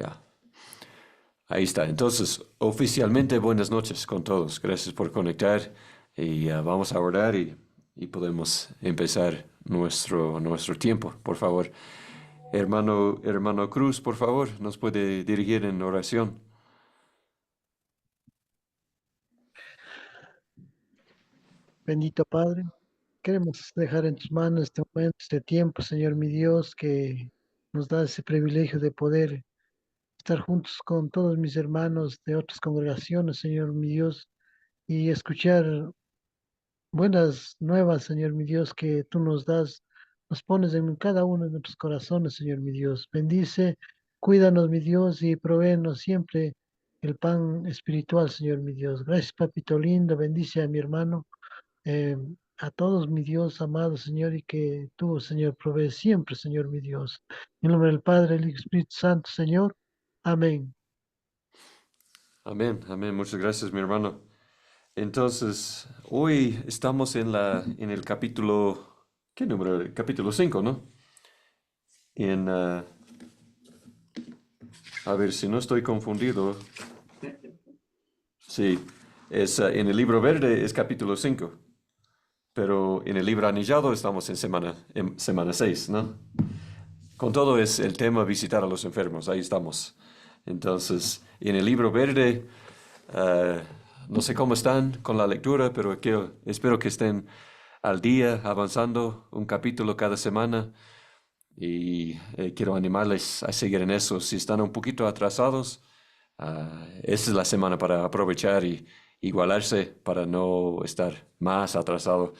Ya. Ahí está. Entonces, oficialmente buenas noches con todos. Gracias por conectar y vamos a orar y podemos empezar nuestro tiempo, por favor. Hermano Cruz, por favor, nos puede dirigir en oración. Bendito Padre, queremos dejar en tus manos este momento, este tiempo, Señor mi Dios, que nos da ese privilegio de poder estar juntos con todos mis hermanos de otras congregaciones, Señor mi Dios, y escuchar buenas nuevas, Señor mi Dios, que tú nos das, nos pones en cada uno de nuestros corazones, Señor mi Dios. Bendice, cuídanos, mi Dios, y provéenos siempre el pan espiritual, Señor mi Dios. Gracias, papito lindo, bendice a mi hermano, eh, a todos, mi Dios amado, Señor, y que tú, Señor, provees siempre, Señor, mi Dios. En nombre del Padre, del Hijo y Espíritu Santo, Señor. Amén. Amén, amén. Muchas gracias, mi hermano. Entonces, hoy estamos en el capítulo, ¿qué número? Capítulo 5, ¿no? En, a ver si no estoy confundido. Sí, en el libro verde es capítulo 5, pero en el libro anillado estamos en semana 6, ¿no? Con todo es el tema visitar a los enfermos, ahí estamos. Entonces, en el libro verde, eh, no sé cómo están con la lectura, pero espero que estén al día, avanzando un capítulo cada semana. Y quiero animarles a seguir en eso. Si están un poquito atrasados, esta es la semana para aprovechar y igualarse para no estar más atrasado.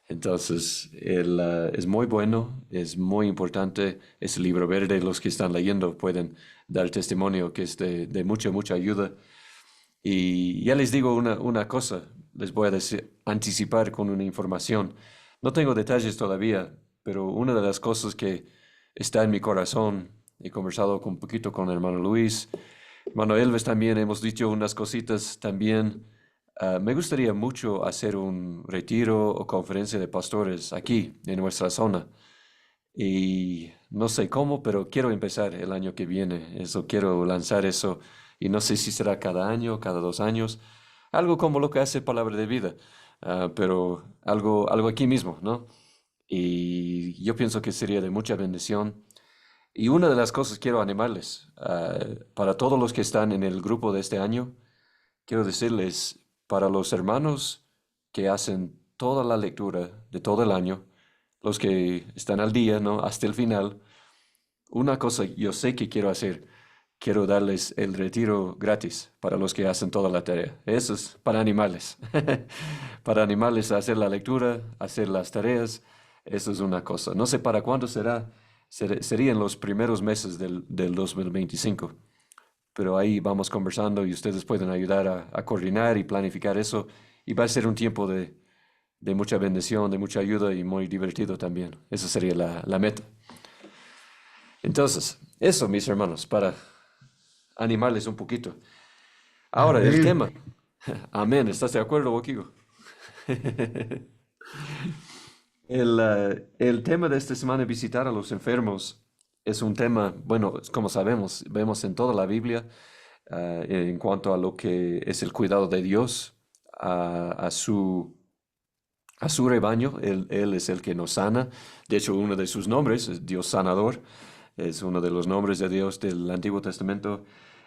Entonces, es muy bueno, es muy importante ese libro verde. Los que están leyendo pueden dar testimonio que es de mucha, mucha ayuda. Y ya les digo una cosa, les voy a anticipar con una información. No tengo detalles todavía, pero una de las cosas que está en mi corazón, he conversado un poquito con el hermano Luis, hermano Elves también, hemos dicho unas cositas también. Me gustaría mucho hacer un retiro o conferencia de pastores aquí, en nuestra zona. Y no sé cómo, pero quiero empezar el año que viene. Eso quiero lanzar eso. Y no sé si será cada año, cada 2 años. Algo como lo que hace Palabra de Vida. Pero algo aquí mismo, ¿no? Y yo pienso que sería de mucha bendición. Y una de las cosas quiero animarles, para todos los que están en el grupo de este año, quiero decirles, para los hermanos que hacen toda la lectura de todo el año, los que están al día, ¿no? Hasta el final, una cosa yo sé que quiero hacer, quiero darles el retiro gratis para los que hacen toda la tarea. Eso es para animarles, para animarles a hacer la lectura, hacer las tareas. Eso es una cosa. No sé para cuándo será, sería en los primeros meses del 2025. Pero ahí vamos conversando y ustedes pueden ayudar a coordinar y planificar eso. Y va a ser un tiempo de mucha bendición, de mucha ayuda y muy divertido también. Esa sería la meta. Entonces, eso, mis hermanos, para animarles un poquito. Ahora, el Amén. tema. Amén. ¿Estás de acuerdo, Boquigo? El tema de esta semana, visitar a los enfermos, es un tema, bueno, como sabemos, vemos en toda la Biblia, en cuanto a lo que es el cuidado de Dios a su rebaño. Él es el que nos sana. De hecho, uno de sus nombres es Dios sanador. Es uno de los nombres de Dios del Antiguo Testamento.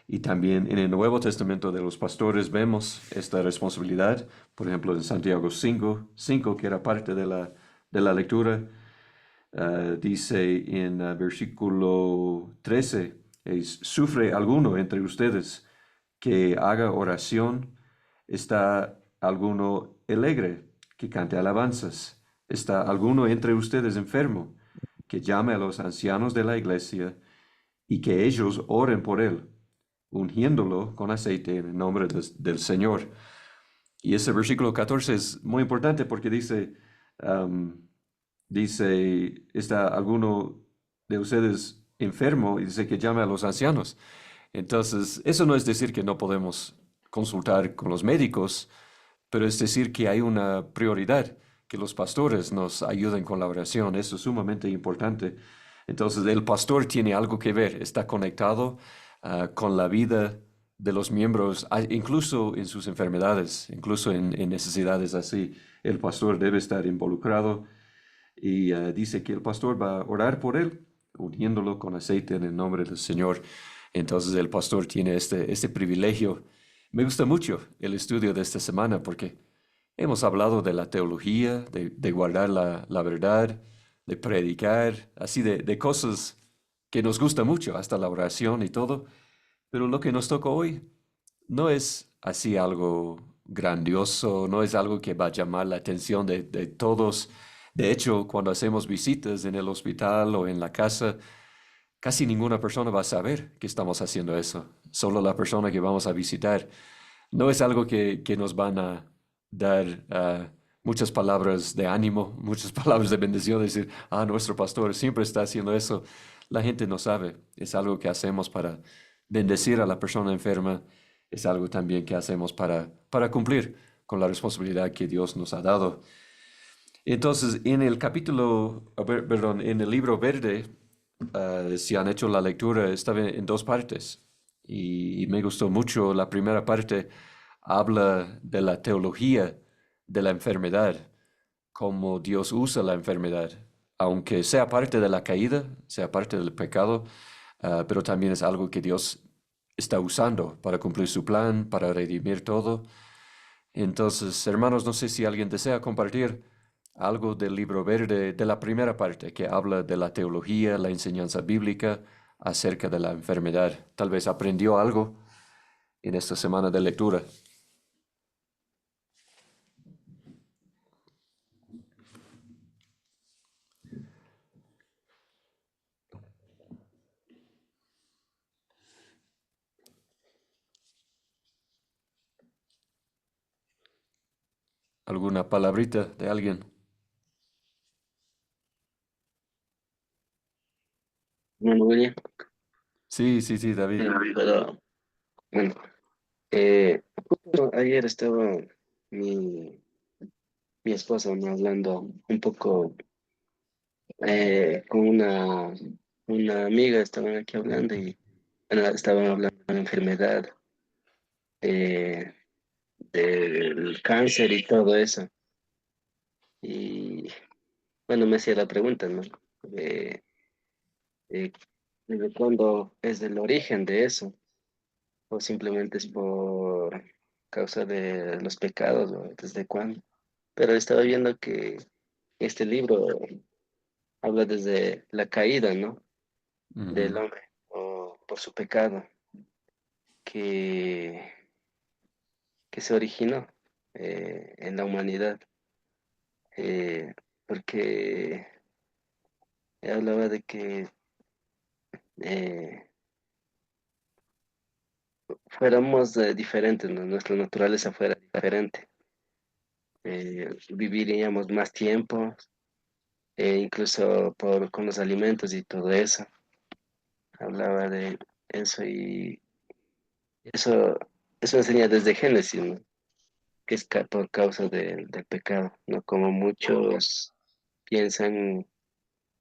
Y también en el Nuevo Testamento de los pastores vemos esta responsabilidad. Por ejemplo, en Santiago 5, que era parte de la lectura, dice en versículo 13, ¿sufre alguno entre ustedes que haga oración? ¿Está alguno alegre que cante alabanzas? ¿Está alguno entre ustedes enfermo que llame a los ancianos de la iglesia y que ellos oren por él, ungiéndolo con aceite en el nombre del Señor? Y ese versículo 14 es muy importante porque dice, ¿está alguno de ustedes enfermo? Y dice que llame a los ancianos. Entonces, eso no es decir que no podemos consultar con los médicos, pero es decir que hay una prioridad, que los pastores nos ayuden con la oración. Eso es sumamente importante. Entonces, el pastor tiene algo que ver, está conectado con la vida de los miembros, incluso en sus enfermedades, incluso en necesidades así. El pastor debe estar involucrado y dice que el pastor va a orar por él, uniéndolo con aceite en el nombre del Señor. Entonces el pastor tiene este privilegio. Me gusta mucho el estudio de esta semana porque hemos hablado de la teología, de guardar la verdad, de predicar, así de cosas que nos gusta mucho, hasta la oración y todo. Pero lo que nos toca hoy no es así algo grandioso, no es algo que va a llamar la atención de todos. De hecho, cuando hacemos visitas en el hospital o en la casa, casi ninguna persona va a saber que estamos haciendo eso. Solo la persona que vamos a visitar. No es algo que nos van a dar muchas palabras de ánimo, muchas palabras de bendición, decir, nuestro pastor siempre está haciendo eso. La gente no sabe. Es algo que hacemos para bendecir a la persona enferma. Es algo también que hacemos para cumplir con la responsabilidad que Dios nos ha dado. Entonces, en el perdón, en el libro verde, si han hecho la lectura, estaba en dos partes y me gustó mucho. La primera parte habla de la teología de la enfermedad, cómo Dios usa la enfermedad, aunque sea parte de la caída, sea parte del pecado, pero también es algo que Dios está usando para cumplir su plan, para redimir todo. Entonces, hermanos, no sé si alguien desea compartir algo del libro verde de la primera parte que habla de la teología, la enseñanza bíblica acerca de la enfermedad. Tal vez aprendió algo en esta semana de lectura. ¿Alguna palabrita de alguien? Bueno, William, Sí, sí, sí, David. pero bueno, justo ayer estaba mi, mi esposa me hablando un poco con una amiga, estaban aquí hablando y bueno, estaban hablando de la enfermedad, eh, del cáncer y todo eso. Y bueno, me hacía la pregunta, ¿no? De, de, ¿desde cuándo es el origen de eso? ¿O simplemente es por causa de los pecados o desde cuándo? Pero estaba viendo que este libro habla desde la caída, ¿no? Del Ujú, hombre o por su pecado que, que se originó en la humanidad. Porque hablaba de que eh, fuéramos diferentes, ¿no? Nuestra naturaleza fuera diferente. Viviríamos más tiempo, incluso con los alimentos y todo eso. Hablaba de eso y eso, eso enseña desde Génesis, ¿no? Que es por causa del pecado, ¿no? Como muchos piensan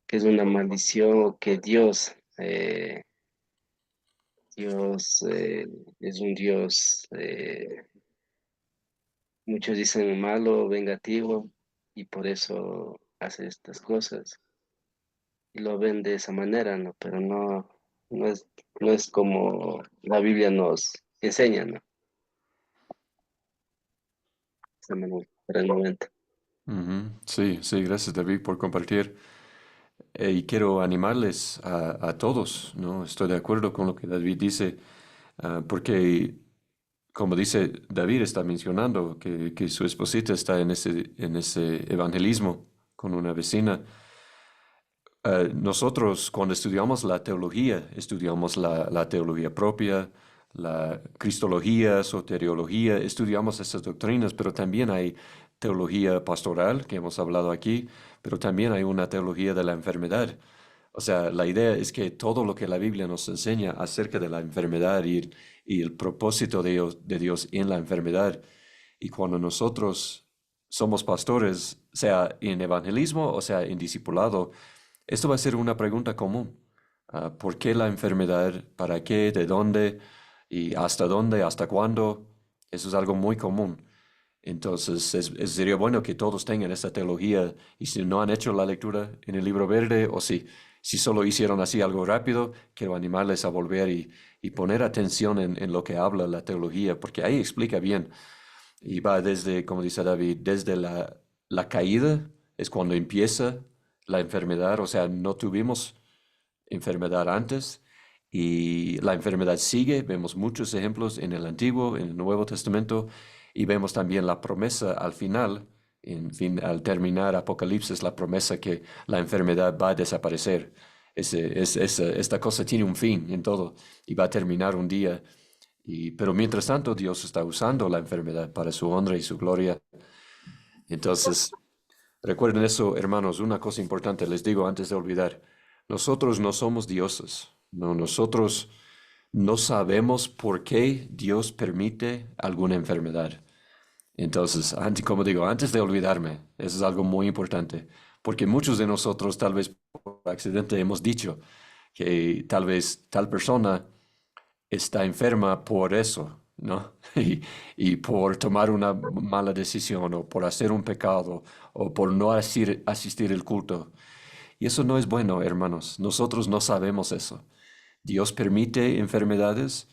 que es una maldición o que Dios es un Dios, muchos dicen malo, vengativo, y por eso hace estas cosas. Y lo ven de esa manera, ¿no? Pero no es, no es como la Biblia nos enseña, ¿no? Esa manera, por el momento. ujú. Sí, sí, gracias David por compartir. Y quiero animarles a todos, ¿no? Estoy de acuerdo con lo que David dice, porque como dice David, está mencionando que su esposita está en ese evangelismo con una vecina. Nosotros cuando estudiamos la teología, estudiamos la teología propia, la cristología, soteriología, estudiamos esas doctrinas, pero también hay teología pastoral, que hemos hablado aquí, pero también hay una teología de la enfermedad. O sea, la idea es que todo lo que la Biblia nos enseña acerca de la enfermedad y el propósito de Dios en la enfermedad. Y cuando nosotros somos pastores, sea en evangelismo o sea en discipulado, esto va a ser una pregunta común. ¿Por qué la enfermedad? ¿Para qué? ¿De dónde? ¿Y hasta dónde? ¿Hasta cuándo? Eso es algo muy común. Entonces, sería bueno que todos tengan esta teología y si no han hecho la lectura en el libro verde o si solo hicieron así algo rápido, quiero animarles a volver y poner atención en lo que habla la teología, porque ahí explica bien y va desde, como dice David, desde la caída es cuando empieza la enfermedad, o sea, no tuvimos enfermedad antes y la enfermedad sigue. Vemos muchos ejemplos en el Antiguo, en el Nuevo Testamento y vemos también la promesa al final, en fin, al terminar Apocalipsis, la promesa que la enfermedad va a desaparecer. Esta cosa tiene un fin en todo y va a terminar un día. Pero mientras tanto, Dios está usando la enfermedad para su honra y su gloria. Entonces, recuerden eso, hermanos, una cosa importante les digo antes de olvidar. Nosotros no somos dioses. No, nosotros no sabemos por qué Dios permite alguna enfermedad. Entonces, como digo, antes de olvidarme, eso es algo muy importante, porque muchos de nosotros tal vez por accidente hemos dicho que tal vez tal persona está enferma por eso, ¿no? Y por tomar una mala decisión o por hacer un pecado o por no asistir al culto. Y eso no es bueno, hermanos. Nosotros no sabemos eso. Dios permite enfermedades.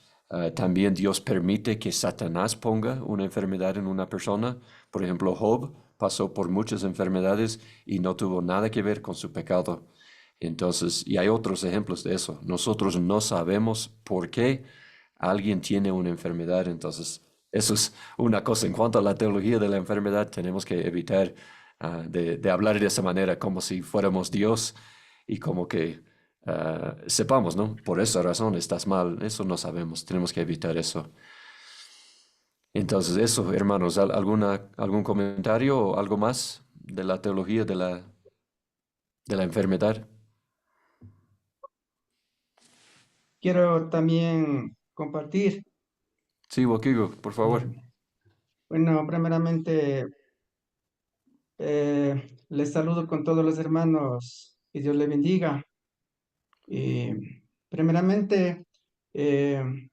También Dios permite que Satanás ponga una enfermedad en una persona. Por ejemplo, Job pasó por muchas enfermedades y no tuvo nada que ver con su pecado. Entonces, y hay otros ejemplos de eso. Nosotros no sabemos por qué alguien tiene una enfermedad. Entonces, eso es una cosa. En cuanto a la teología de la enfermedad, tenemos que evitar de hablar de esa manera, como si fuéramos Dios y como que sepamos, ¿no? Por esa razón estás mal. Eso no sabemos. Tenemos que evitar eso. Entonces, eso, hermanos, ¿algún comentario o algo más de la teología de la enfermedad? Quiero también compartir. Sí, Wakigo, por favor. eh, bueno, primeramente les saludo con todos los hermanos. Que Dios les bendiga. Primeramente, eh,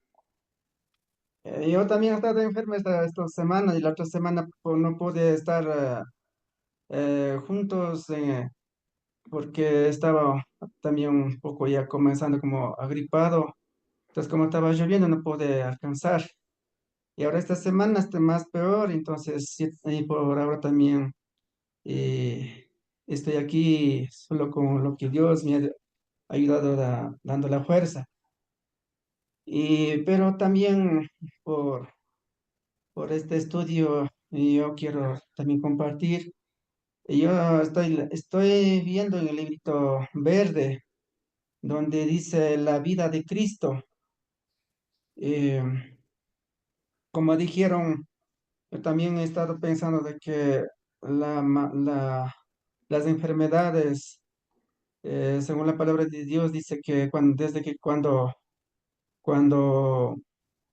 yo también he estado enfermo esta semana y la otra semana no pude estar juntos porque estaba también un poco ya comenzando como agripado. Entonces, como estaba lloviendo, no pude alcanzar. Y ahora esta semana está más peor, entonces sí, y por ahora también estoy aquí solo con lo que Dios me ha ayudado dando la fuerza. Pero también por, por este estudio yo quiero también compartir. Yo estoy viendo en el librito verde donde dice la vida de Cristo. Eh, como dijeron, yo también he estado pensando de que las enfermedades, según la palabra de Dios, dice que desde que cuando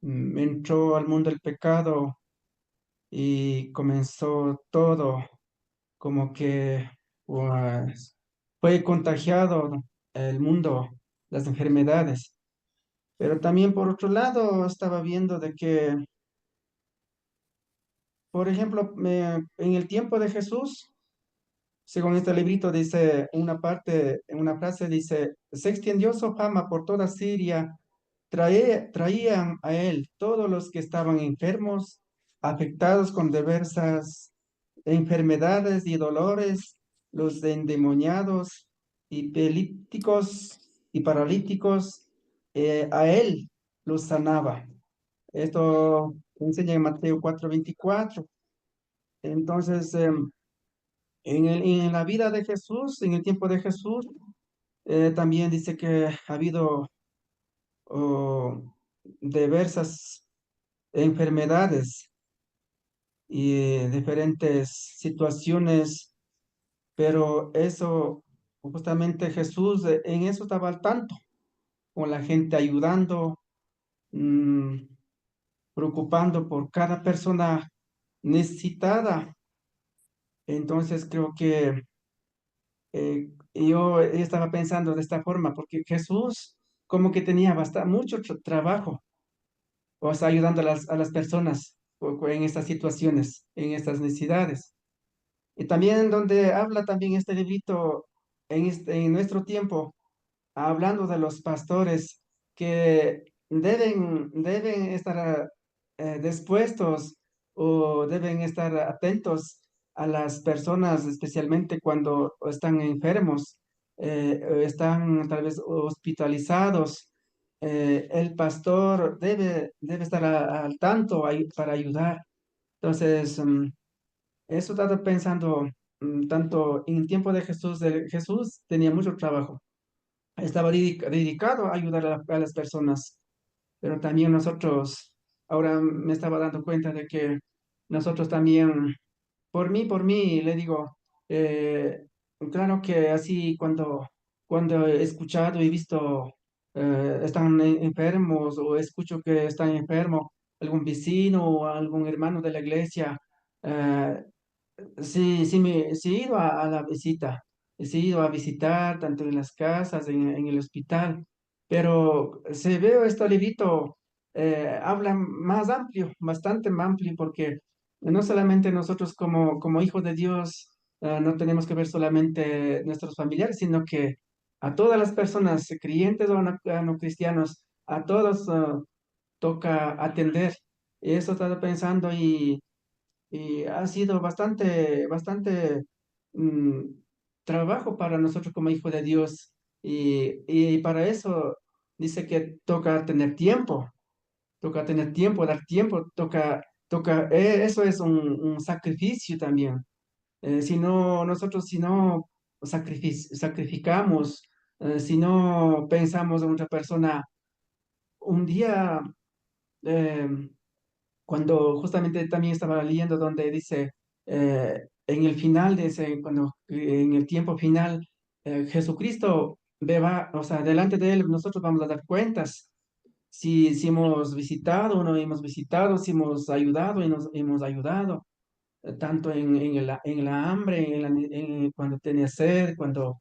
entró al mundo el pecado y comenzó todo, como que pues, fue contagiado el mundo, las enfermedades. Pero también por otro lado estaba viendo de que, por ejemplo, en el tiempo de Jesús, según este librito dice, una parte, en una frase dice, se extendió su fama por toda Siria, traían a él todos los que estaban enfermos, afectados con diversas enfermedades y dolores, los endemoniados y y paralíticos, a él los sanaba. Esto enseña en Mateo 4:24. Entonces, en la vida de Jesús, en el tiempo de Jesús, también dice que ha habido oh, diversas enfermedades y diferentes situaciones, pero eso, justamente Jesús en eso estaba al tanto, con la gente ayudando, mm, preocupando por cada persona necesitada. Entonces creo que yo estaba pensando de esta forma, porque Jesús como que tenía mucho trabajo, o sea, ayudando a las personas en estas situaciones, en estas necesidades. Y también donde habla también este librito en nuestro tiempo, hablando de los pastores que deben estar dispuestos o deben estar atentos a las personas, especialmente cuando están enfermos, están tal vez hospitalizados. El pastor debe estar al tanto para ayudar. Entonces, eso estaba pensando, tanto en el tiempo de Jesús, Jesús tenía mucho trabajo, estaba dedicado a ayudar a las personas, pero también nosotros, ahora me estaba dando cuenta de que nosotros también, por mí, le digo, eh, claro que así cuando he escuchado y visto, están enfermos o escucho que están enfermos, algún vecino o algún hermano de la iglesia, eh, sí, sí he ido a la visita, sí he ido a visitar tanto en las casas, en el hospital, pero se veo este librito, habla más amplio, bastante más amplio, porque no solamente nosotros como hijos de Dios, no tenemos que ver solamente nuestros familiares, sino que a todas las personas, creyentes o no cristianos, a todos toca atender. Eso estaba pensando y ha sido bastante mm, trabajo para nosotros como hijos de Dios. Y para eso dice que toca tener tiempo, dar tiempo, eso es un sacrificio también. Si no, nosotros si no sacrificamos, si no pensamos en otra persona, un día... em, cuando justamente también estaba leyendo donde dice, en el final de ese, cuando en el tiempo final, Jesucristo o sea, delante de él nosotros vamos a dar cuentas si hemos visitado o no hemos visitado, si hemos ayudado y nos hemos ayudado, tanto en la hambre, cuando tenía sed, cuando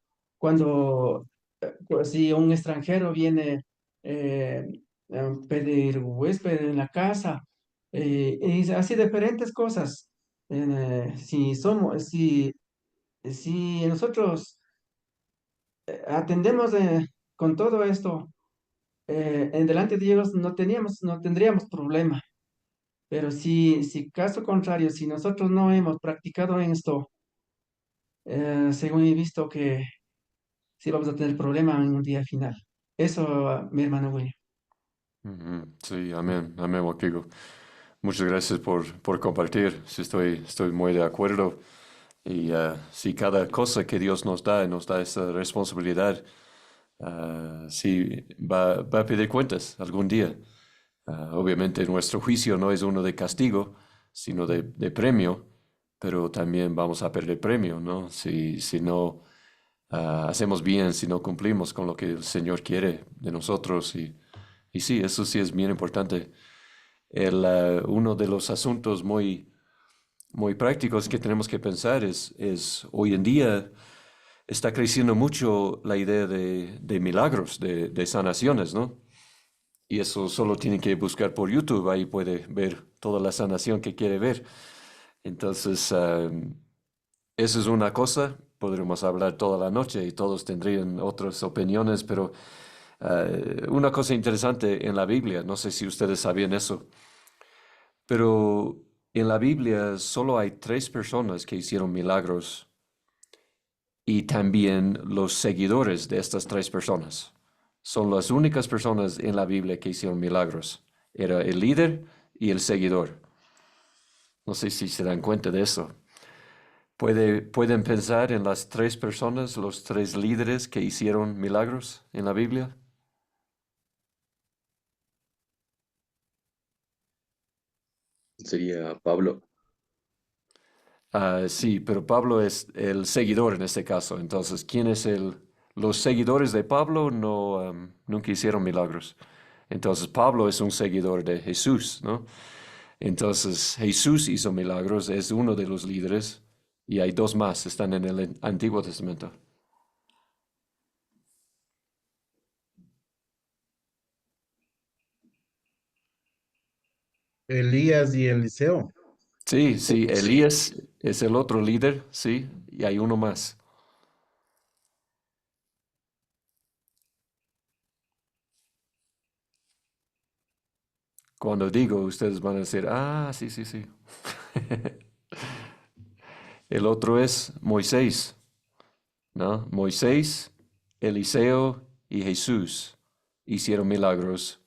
pues, si un extranjero viene pedir huésped en la casa, y así diferentes cosas. Si nosotros atendemos con todo esto, en delante de Dios no tendríamos problema. Pero si caso contrario, si nosotros no hemos practicado en esto, según he visto que sí vamos a tener problema en un día final. Eso, mi hermano William. Ujú. Sí, amén, amén, Wakigo. Muchas gracias por compartir. Sí, estoy muy de acuerdo. Y sí, cada cosa que Dios nos da esa responsabilidad, sí, va a pedir cuentas algún día. Obviamente nuestro juicio no es uno de castigo, sino de premio, pero también vamos a perder premio, ¿no? Si no hacemos bien, si no cumplimos con lo que el Señor quiere de nosotros. Y sí, eso sí es bien importante. Uno de los asuntos muy prácticos que tenemos que pensar es hoy en día está creciendo mucho la idea de milagros, de sanaciones, ¿no? Y eso solo tiene que buscar por YouTube, ahí puede ver toda la sanación que quiere ver. Entonces, eso es una cosa, podremos hablar toda la noche y todos tendrían otras opiniones, pero una cosa interesante en la Biblia, no sé si ustedes sabían eso, pero en la Biblia solo hay 3 personas que hicieron milagros y también los seguidores de estas 3 personas. Son las únicas personas en la Biblia que hicieron milagros. Era el líder y el seguidor. No sé si se dan cuenta de eso. ¿Pueden pensar en las 3 personas, los 3 líderes que hicieron milagros en la Biblia? Sería Pablo. Sí, pero Pablo es el seguidor en este caso. Entonces, ¿quién es los seguidores de Pablo no, nunca hicieron milagros. Entonces, Pablo es un seguidor de Jesús, ¿no? Entonces, Jesús hizo milagros, es uno de los líderes, y hay 2 más, están en el Antiguo Testamento. Elías y Eliseo. Sí, sí, Sí, Elías es el otro líder, sí, y hay uno más. Cuando digo, ustedes van a decir, ah, sí, sí, sí. El otro es Moisés, ¿no? Moisés, Eliseo y Jesús hicieron milagros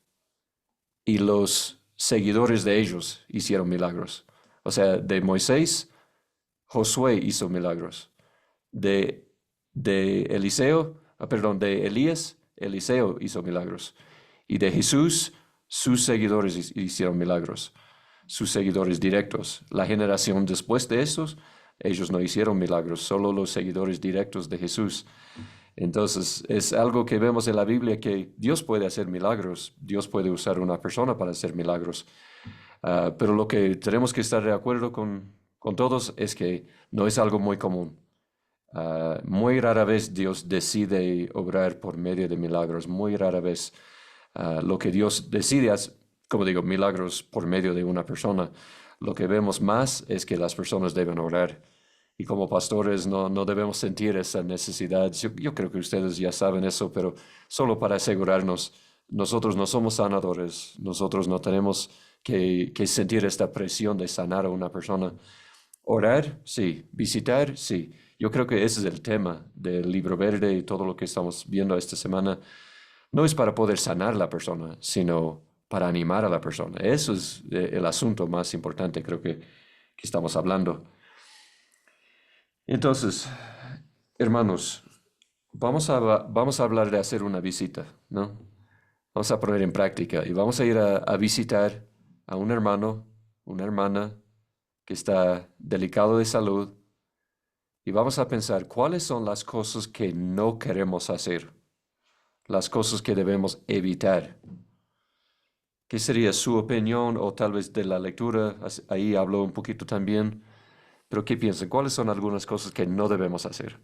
y los seguidores de ellos hicieron milagros. O sea, de Moisés, Josué hizo milagros. De, de Eliseo, perdón, de Elías, Eliseo hizo milagros. Y de Jesús, sus seguidores hicieron milagros. Sus seguidores directos. La generación después de esos, ellos no hicieron milagros, solo los seguidores directos de Jesús. Entonces, es algo que vemos en la Biblia que Dios puede hacer milagros, Dios puede usar una persona para hacer milagros. Pero lo que tenemos que estar de acuerdo con todos es que no es algo muy común. Muy rara vez Dios decide obrar por medio de milagros, muy rara vez lo que Dios decide es, como digo, milagros por medio de una persona. Lo que vemos más es que las personas deben orar. Y como pastores no debemos sentir esa necesidad. Yo creo que ustedes ya saben eso, pero solo para asegurarnos, nosotros no somos sanadores, nosotros no tenemos que sentir esta presión de sanar a una persona. Orar, sí. Visitar, sí. Yo creo que ese es el tema del Libro Verde y todo lo que estamos viendo esta semana. No es para poder sanar a la persona, sino para animar a la persona. Eso es el asunto más importante, creo que estamos hablando. Entonces, hermanos, vamos a hablar de hacer una visita, ¿no? Vamos a poner en práctica y vamos a ir a visitar a un hermano, una hermana que está delicado de salud y vamos a pensar cuáles son las cosas que no queremos hacer, las cosas que debemos evitar. ¿Qué sería su opinión o tal vez de la lectura? Ahí habló un poquito también, pero ¿qué piensan? ¿Cuáles son algunas cosas que no debemos hacer?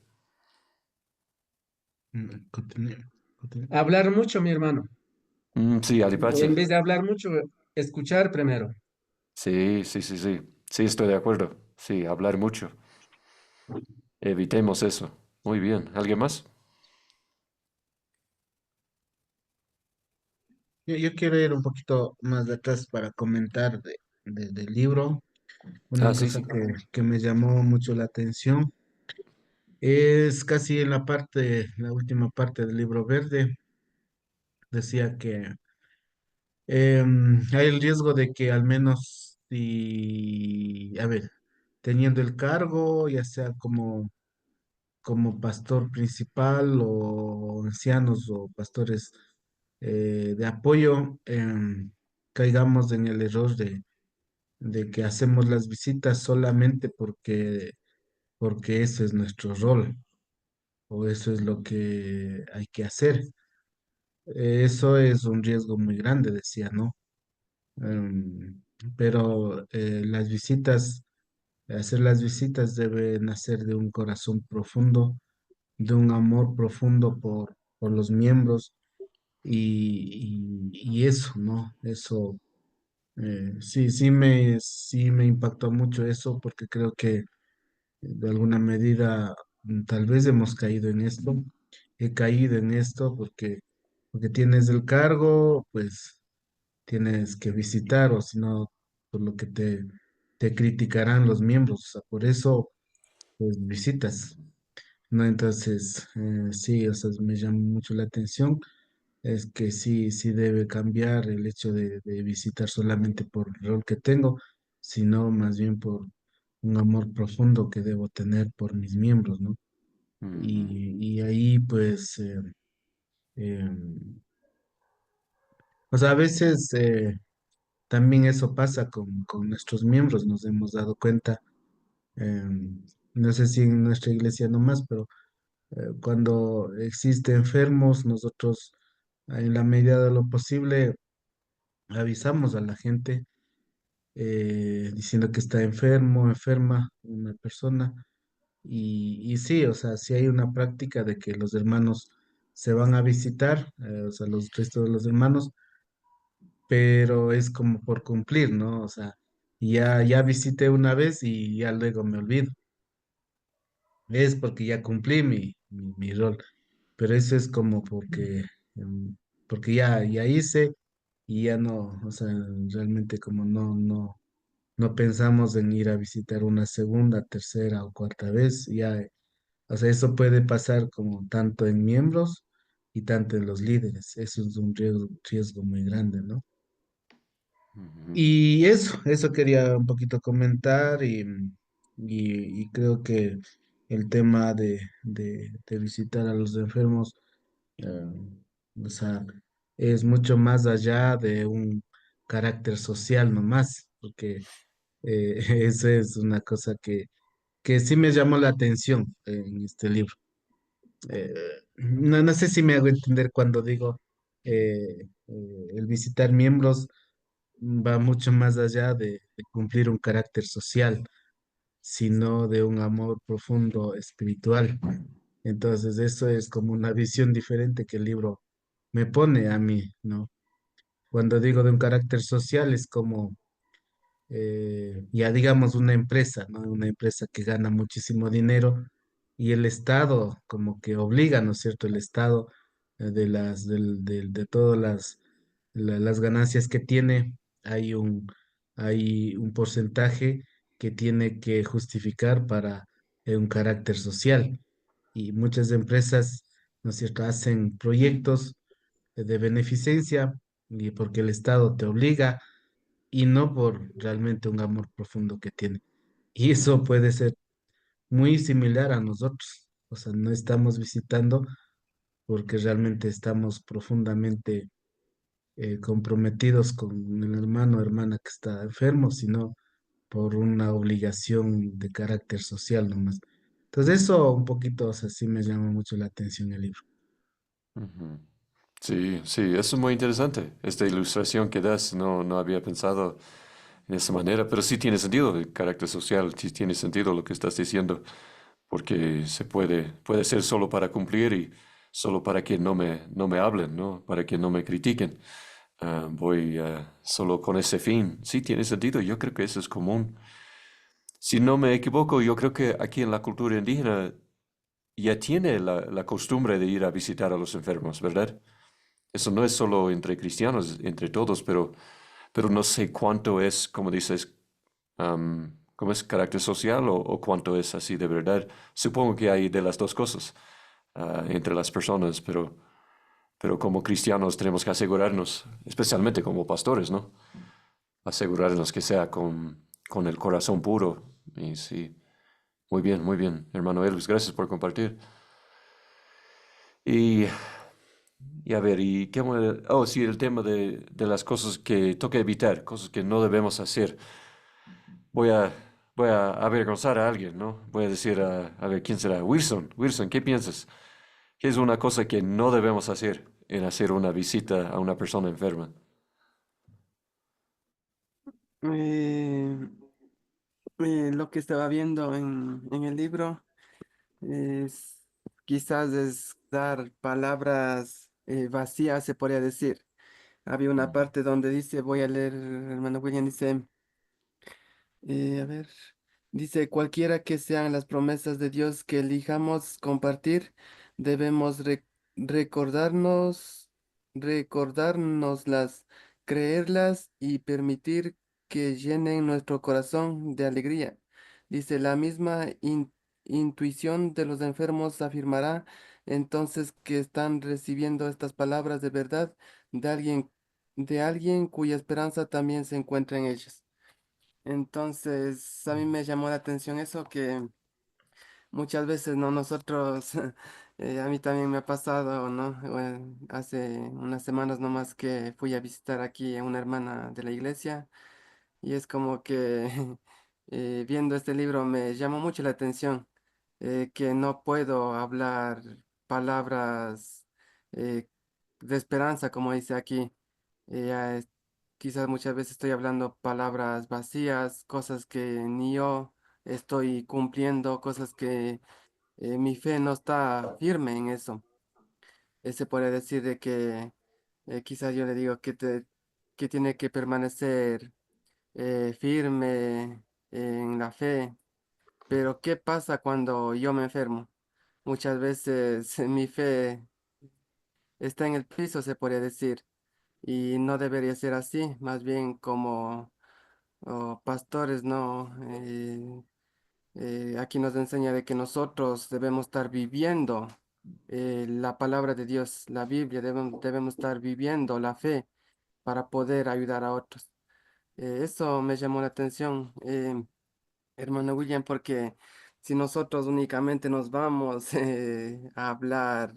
Continúa, continúa. Hablar mucho, mi hermano. Sí, Alipache. En vez de hablar mucho, escuchar primero. Sí, sí, sí, sí. Sí, estoy de acuerdo. Sí, hablar mucho. Evitemos eso. Muy bien. ¿Alguien más? Yo quiero ir un poquito más de atrás para comentar del libro. Ah, Una sí, cosa sí. que me llamó mucho la atención es casi en la última parte del libro verde, decía que hay el riesgo de que al menos si, a ver, teniendo el cargo, ya sea como pastor principal o ancianos o pastores de apoyo, caigamos en el error de que hacemos las visitas solamente porque ese es nuestro rol o eso es lo que hay que hacer. Eso es un riesgo muy grande, decía, ¿no? Em, pero hacer las visitas debe nacer de un corazón profundo, de un amor profundo por los miembros y eso, ¿no? Eso, sí me impactó mucho eso porque creo que de alguna medida tal vez hemos caído en esto. He caído en esto porque tienes el cargo, pues tienes que visitar o si no, por lo que te criticarán los miembros. O sea, por eso, pues visitas, ¿no? Entonces, sí, o sea, me llama mucho la atención. Es que sí debe cambiar el hecho de visitar solamente por el rol que tengo, sino más bien por un amor profundo que debo tener por mis miembros, ¿no? Ujú, Y ahí, pues, eh, o sea, a veces también eso pasa con nuestros miembros, nos hemos dado cuenta, eh, no sé si en nuestra iglesia nomás, pero cuando existe enfermos, nosotros en la medida de lo posible avisamos a la gente diciendo que está enfermo, enferma una persona. Y sí, o sea, sí hay una práctica de que los hermanos se van a visitar, o sea, los restos de los hermanos, pero es como por cumplir, ¿no? O sea, ya visité una vez y ya luego me olvido. Es porque ya cumplí mi rol, pero eso es como em, porque ya hice y ya no, o sea, realmente como no pensamos en ir a visitar una segunda, tercera o cuarta vez, ya, o sea, eso puede pasar como tanto en miembros y tanto en los líderes. Eso es un riesgo muy grande, ¿no? Ujú. Y eso quería un poquito comentar y creo que el tema de visitar a los enfermos, eh, o sea, es mucho más allá de un carácter social nomás, porque eso es una cosa que sí me llamó la atención en este libro. Eh, no sé si me hago entender cuando digo el visitar miembros va mucho más allá de cumplir un carácter social, sino de un amor profundo espiritual. Entonces, eso es como una visión diferente que el libro me pone a mí, ¿no? Cuando digo de un carácter social es como, ya digamos, una empresa, ¿no? Una empresa que gana muchísimo dinero y el Estado como que obliga, ¿no es cierto? El Estado de todas las ganancias que tiene, hay hay un porcentaje que tiene que justificar para un carácter social. Y muchas empresas, ¿no es cierto?, hacen proyectos de beneficencia y porque el Estado te obliga y no por realmente un amor profundo que tiene. Y eso puede ser muy similar a nosotros. O sea, no estamos visitando porque realmente estamos profundamente comprometidos con el hermano o hermana que está enfermo, sino por una obligación de carácter social nomás. Entonces eso un poquito, o sea, sí me llama mucho la atención el libro. Ujú. Sí, sí, eso es muy interesante. Esta ilustración que das, no había pensado en esa manera, pero sí tiene sentido el carácter social, sí tiene sentido lo que estás diciendo, porque puede ser solo para cumplir y solo para que no me hablen, ¿no? Para que no me critiquen. Voy solo con ese fin. Sí, tiene sentido, yo creo que eso es común. Si no me equivoco, yo creo que aquí en la cultura indígena ya tiene la costumbre de ir a visitar a los enfermos, ¿verdad? Eso no es solo entre cristianos, entre todos, pero no sé cuánto es, como dices, cómo es carácter social o cuánto es así de verdad. Supongo que hay de las dos cosas entre las personas, pero como cristianos tenemos que asegurarnos, especialmente como pastores, ¿no? Asegurarnos que sea con el corazón puro. Y sí, muy bien, hermano Elvis, gracias por compartir. Y Y a ver, ¿y qué Oh, sí, el tema de las cosas que toca evitar, cosas que no debemos hacer. Voy a, voy a avergonzar a alguien, ¿no? Voy a decir a ver, ¿quién será? Wilson, ¿qué piensas? ¿Qué es una cosa que no debemos hacer en hacer una visita a una persona enferma? Eh, lo que estaba viendo en el libro es quizás es dar palabras vacías, se podría decir. Había una Mm. parte donde dice, voy a leer, hermano William, dice, a ver, dice, cualquiera que sean las promesas de Dios que elijamos compartir, debemos recordarnos, recordárnoslas, creerlas y permitir que llenen nuestro corazón de alegría. Dice, la misma intuición de los enfermos afirmará entonces que están recibiendo estas palabras de verdad de alguien cuya esperanza también se encuentra en ellas. Entonces, a mí me llamó la atención eso que muchas veces, ¿no? Nosotros, a mí también me ha pasado, ¿no? Hace unas semanas nomás que fui a visitar aquí a una hermana de la iglesia y es como que viendo este libro me llamó mucho la atención que no puedo hablar palabras eh, de esperanza, como dice aquí. Quizás muchas veces estoy hablando palabras vacías, cosas que ni yo estoy cumpliendo, cosas que mi fe no está firme en eso. Se puede decir de que quizás yo le digo que tiene que permanecer firme en la fe. Pero ¿qué pasa cuando yo me enfermo? Muchas veces mi fe está en el piso, se podría decir, y no debería ser así, más bien como pastores, ¿no? Aquí nos enseña de que nosotros debemos estar viviendo la palabra de Dios, la Biblia, debemos estar viviendo la fe para poder ayudar a otros. Eso me llamó la atención, hermano William, porque si nosotros únicamente nos vamos a hablar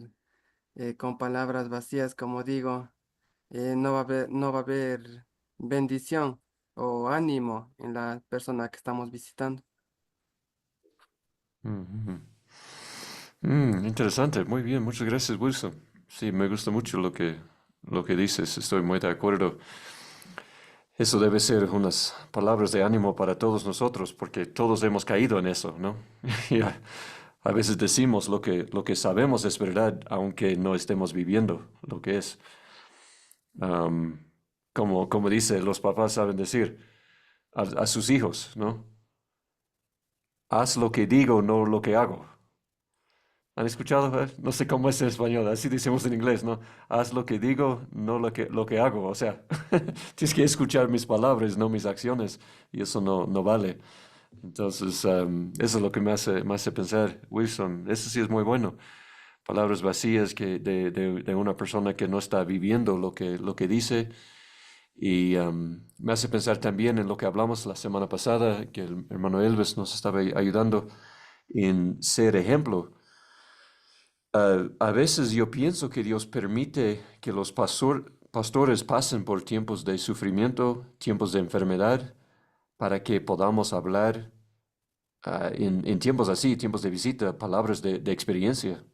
con palabras vacías, como digo, no va a haber bendición o ánimo en la persona que estamos visitando. Ujú. Interesante, muy bien, muchas gracias, Wilson. Sí, me gusta mucho lo que dices, estoy muy de acuerdo. Eso debe ser unas palabras de ánimo para todos nosotros, porque todos hemos caído en eso, ¿no? Y a veces decimos lo que sabemos es verdad, aunque no estemos viviendo lo que es. Am, como dice, los papás saben decir a sus hijos, ¿no? Haz lo que digo, no lo que hago. ¿Han escuchado? No sé cómo es en español, así decimos en inglés, ¿no? Haz lo que digo, no lo que hago. O sea, tienes que escuchar mis palabras, no mis acciones, y eso no vale. Entonces, eso es lo que me hace pensar, Wilson, eso sí es muy bueno. Palabras vacías de una persona que no está viviendo lo que dice. Y me hace pensar también en lo que hablamos la semana pasada, que el hermano Elvis nos estaba ayudando en ser ejemplo. A veces yo pienso que Dios permite que los pastores pasen por tiempos de sufrimiento, tiempos de enfermedad, para que podamos hablar en tiempos así, tiempos de visita, palabras de experiencia,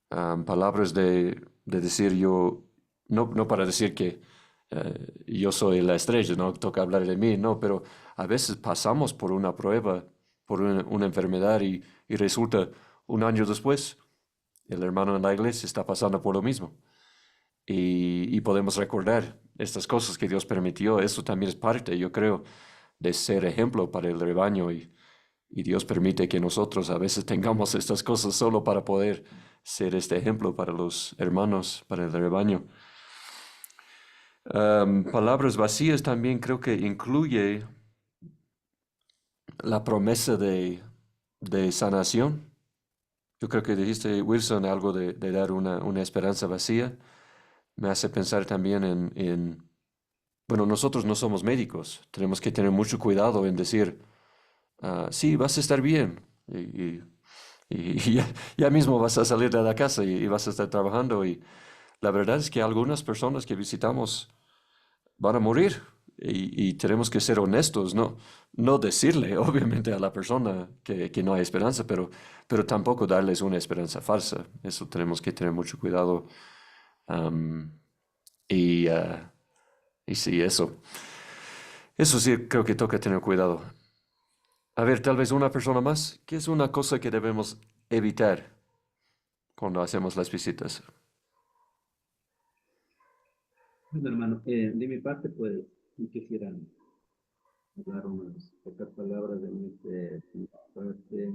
palabras de decir yo, no para decir que yo soy la estrella, no toca hablar de mí, no, pero a veces pasamos por una prueba, por una enfermedad y resulta un año después. El hermano en la iglesia está pasando por lo mismo. Y podemos recordar estas cosas que Dios permitió. Eso también es parte, yo creo, de ser ejemplo para el rebaño. Y Dios permite que nosotros a veces tengamos estas cosas solo para poder ser este ejemplo para los hermanos, para el rebaño. Palabras vacías también creo que incluye la promesa de sanación. Yo creo que dijiste, Wilson, algo de dar una esperanza vacía. Me hace pensar también bueno, nosotros no somos médicos, tenemos que tener mucho cuidado en decir, sí, vas a estar bien, y ya mismo vas a salir de la casa y vas a estar trabajando, y la verdad es que algunas personas que visitamos van a morir, y tenemos que ser honestos, no decirle, obviamente, a la persona que no hay esperanza, pero tampoco darles una esperanza falsa, eso tenemos que tener mucho cuidado. Am, y, ah, y sí, eso sí creo que toca tener cuidado. A ver, tal vez una persona más. ¿Qué es una cosa que debemos evitar cuando hacemos las visitas? Bueno, hermano, de mi parte, pues, sí quisiera hablar unas pocas palabras de mi parte.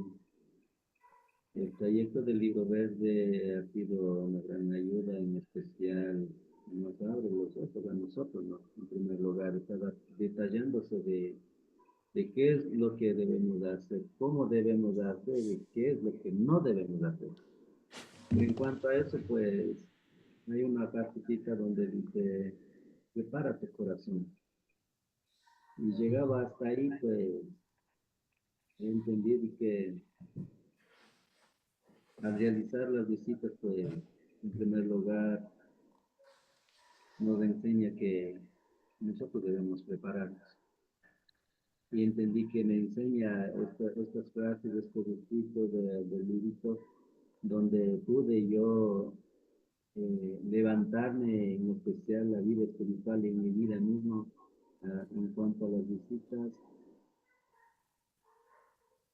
El trayecto del Libro Verde ha sido una gran ayuda, en especial nos abre los ojos a nosotros, ¿no? En primer lugar, estaba detallándose de qué es lo que debemos hacer, cómo debemos hacer y qué es lo que no debemos hacer. En cuanto a eso, pues, hay una partecita donde dice, prepárate corazón. Y llegaba hasta ahí, pues, entendí que al realizar las visitas, pues, en primer lugar, nos enseña que nosotros debemos prepararnos. Y entendí que me enseña estas frases, estos escritos del librito, donde pude yo levantarme, en especial la vida espiritual en mi vida mismo, en cuanto a las visitas.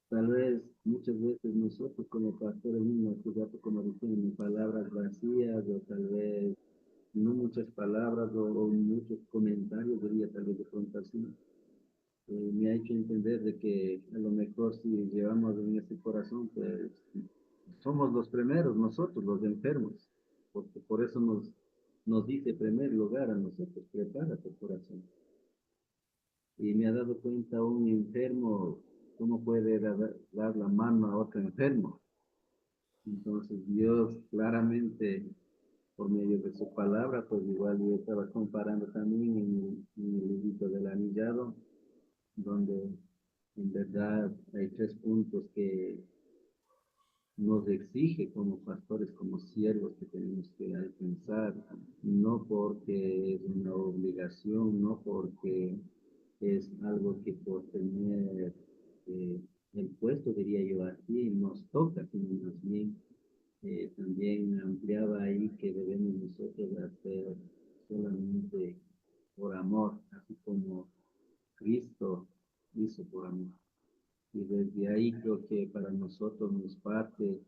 Tal vez muchas veces nosotros como pastores mismos, como dicen, palabras vacías o tal vez no muchas palabras o muchos comentarios, diría tal vez de pronto así, me ha hecho entender de que a lo mejor si llevamos en este corazón, pues somos los primeros, nosotros, los enfermos, porque por eso nos dice en primer lugar a nosotros, prepara tu corazón. Y me ha dado cuenta un enfermo, cómo puede dar la mano a otro enfermo. Entonces Dios claramente, por medio de su palabra, pues igual yo estaba comparando también en el librito del anillado, donde en verdad hay 3 puntos que nos exige como pastores, como siervos que tenemos que alcanzar, no porque es una obligación, no porque es algo que por tener el puesto, diría yo, aquí nos toca, sino más bien también ampliaba ahí que debemos nosotros hacer solamente por amor, así como Cristo hizo por amor. Y desde ahí creo que para nosotros nos parte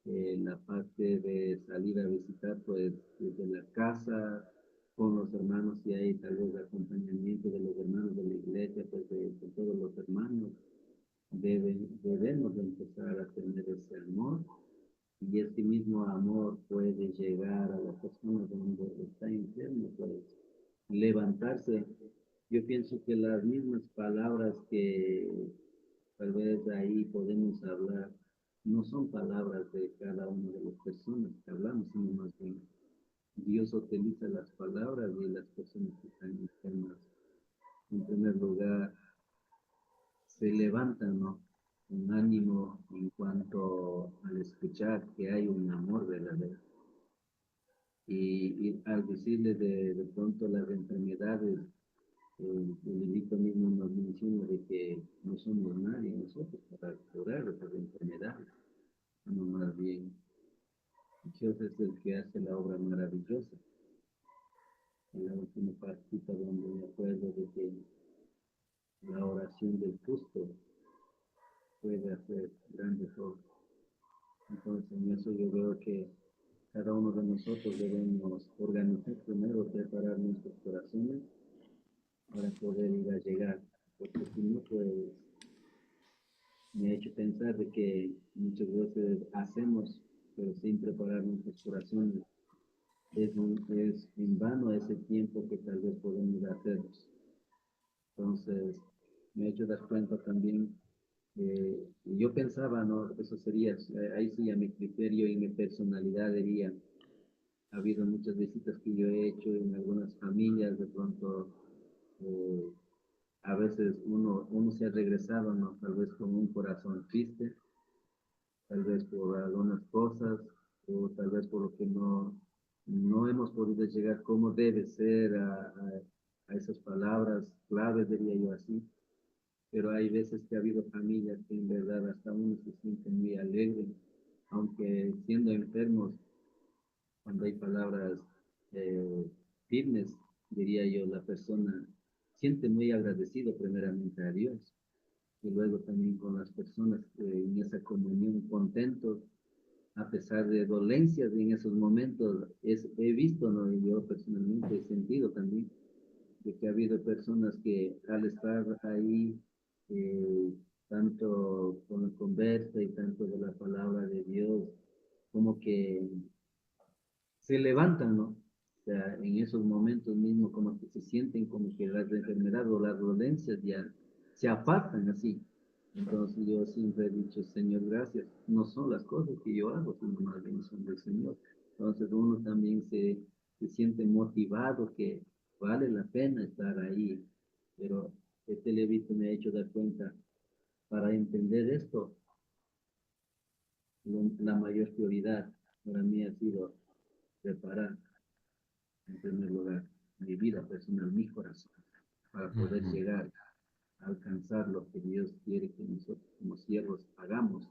la parte de salir a visitar, pues desde la casa con los hermanos y ahí tal vez el acompañamiento de los hermanos de la iglesia, pues de todos los hermanos, debemos de empezar a tener ese amor y ese mismo amor puede llegar a la persona donde está enfermo, pues levantarse. Yo pienso que las mismas palabras que tal vez ahí podemos hablar no son palabras de cada una de las personas que hablamos, sino más bien Dios utiliza las palabras de las personas que están enfermas. En primer lugar, se levantan, ¿no? Un ánimo en cuanto al escuchar que hay un amor verdadero. Y al decirle de pronto las enfermedades, el libro mismo nos menciona de que no somos nadie nosotros para curar esas enfermedades, sino más bien Dios es el que hace la obra maravillosa. En la última partita donde me acuerdo de que la oración del justo puede hacer grandes obras. Entonces en eso yo veo que cada uno de nosotros debemos organizar primero, preparar nuestros corazones para poder ir a llegar, porque si no, pues me ha hecho pensar de que muchas veces hacemos, pero sin preparar nuestros corazones. Es en vano ese tiempo que tal vez podemos hacerlos. Entonces, me ha hecho dar cuenta también, yo pensaba, ¿no? Eso sería, ahí sí a mi criterio y mi personalidad diría, ha habido muchas visitas que yo he hecho en algunas familias, de pronto, eh, a veces uno se ha regresado, ¿no? Tal vez con un corazón triste, tal vez por algunas cosas, o tal vez por lo que no hemos podido llegar como debe ser a esas palabras claves, diría yo así. Pero hay veces que ha habido familias que en verdad hasta uno se siente muy alegre, aunque siendo enfermos, cuando hay palabras eh, firmes, diría yo, la persona siente muy agradecido primeramente a Dios y luego también con las personas en esa comunión contentos, a pesar de dolencias en esos momentos, he visto, ¿no? Y yo personalmente he sentido también de que ha habido personas que al estar ahí, eh, tanto con la conversa y tanto de la palabra de Dios, como que se levantan, ¿no? O sea, en esos momentos mismos como que se sienten como que las enfermedades o las dolencias ya se apartan así. Entonces yo siempre he dicho, Señor, gracias. No son las cosas que yo hago, sino más bien son del Señor. Entonces uno también se siente motivado que vale la pena estar ahí. Pero este levito me ha hecho dar cuenta, para entender esto, la mayor prioridad para mí ha sido preparar en primer lugar mi vida personal, mi corazón, para poder Ujú. llegar a alcanzar lo que Dios quiere que nosotros como siervos hagamos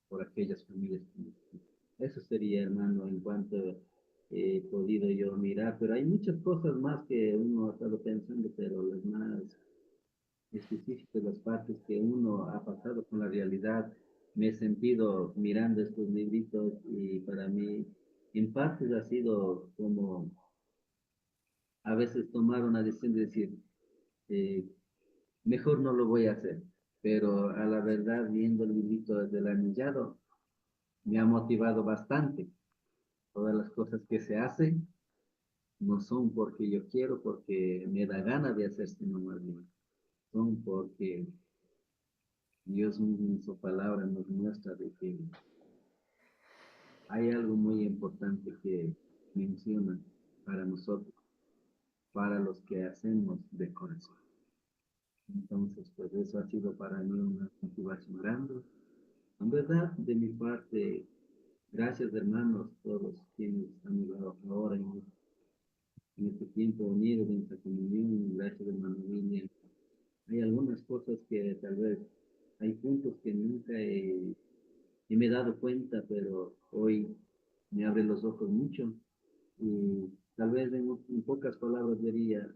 por aquellas familias que necesitan. Eso sería, hermano, en cuanto he podido yo mirar, pero hay muchas cosas más que uno ha estado pensando, pero las más específicas, las partes que uno ha pasado con la realidad, me he sentido mirando estos libritos y para mí, en partes ha sido como a veces tomar una decisión de decir, eh, mejor no lo voy a hacer. Pero a la verdad, viendo el librito del anillado, me ha motivado bastante. Todas las cosas que se hacen no son porque yo quiero, porque me da gana de hacer, sino más bien son porque Dios mismo en su palabra nos muestra de que hay algo muy importante que menciona para nosotros, para los que hacemos de corazón. Entonces, pues eso ha sido para mí una motivación grande. En verdad, de mi parte, gracias hermanos, todos quienes han llegado ahora en este tiempo unidos en esta comunión. Gracias hermano William. Hay algunas cosas que tal vez, hay puntos que nunca y me he dado cuenta, pero hoy me abre los ojos mucho y tal vez en pocas palabras diría,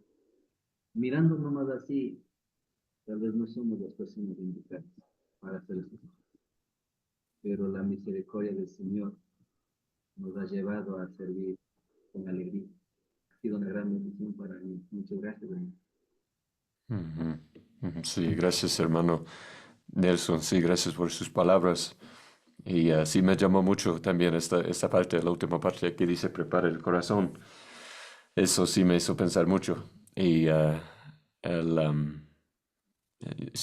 mirando nomás así, tal vez no somos las personas indicadas para hacer esto, pero la misericordia del Señor nos ha llevado a servir con alegría. Ha sido una gran bendición para mí. Muchas gracias, hermano. Ujú, ujú. Sí, gracias, hermano Nelson. Sí, gracias por sus palabras. Y sí me llamó mucho también esta parte, la última parte que dice prepara el corazón. Eso sí me hizo pensar mucho. Y el,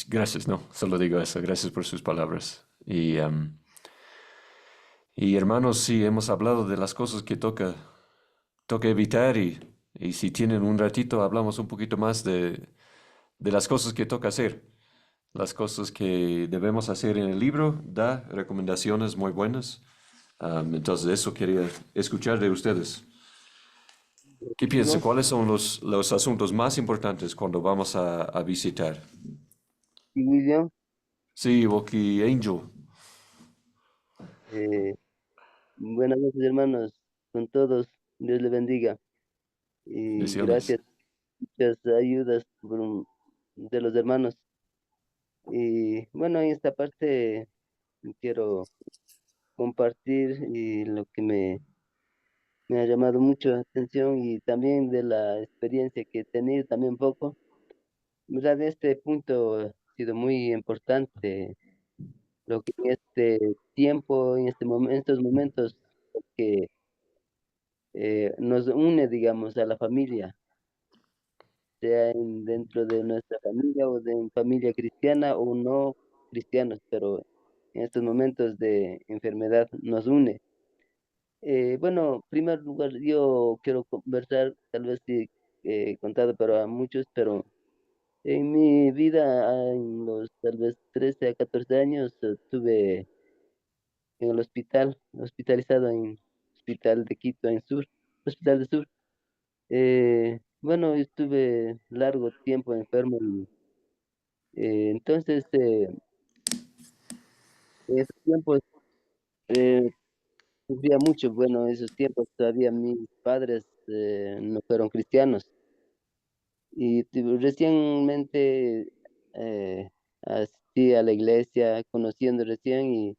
gracias, no, solo digo eso. Gracias por sus palabras. Y hermanos, sí, hemos hablado de las cosas que toca evitar y si tienen un ratito hablamos un poquito más de las cosas que toca hacer. Las cosas que debemos hacer en el libro da recomendaciones muy buenas. Entonces, eso quería escuchar de ustedes. ¿Qué piensan? No, ¿Cuáles son los asuntos más importantes cuando vamos a visitar? y William, Sí, Boki Angel. eh, buenas noches hermanos, con todos, Dios le bendiga y Bendiciones. gracias, muchas ayudas de los hermanos. Y bueno, en esta parte quiero compartir y lo que me ha llamado mucho la atención y también de la experiencia que he tenido también poco. ¿Verdad? Este punto ha sido muy importante, lo que en este tiempo, en estos momentos, que nos une, digamos, a la familia, sea dentro de nuestra familia o de familia cristiana o no cristianos, pero en estos momentos de enfermedad nos une. Bueno, en primer lugar, yo quiero conversar, tal vez sí he contado, pero a muchos, pero en mi vida, en los tal vez 13 a 14 años, estuve en el hospital, hospitalizado en Hospital de Quito, en Sur, Hospital de Sur. Bueno, estuve largo tiempo enfermo y entonces en esos tiempos eh, sufría mucho. Bueno, en esos tiempos todavía mis padres no fueron cristianos y recientemente asistí a la iglesia conociendo recién y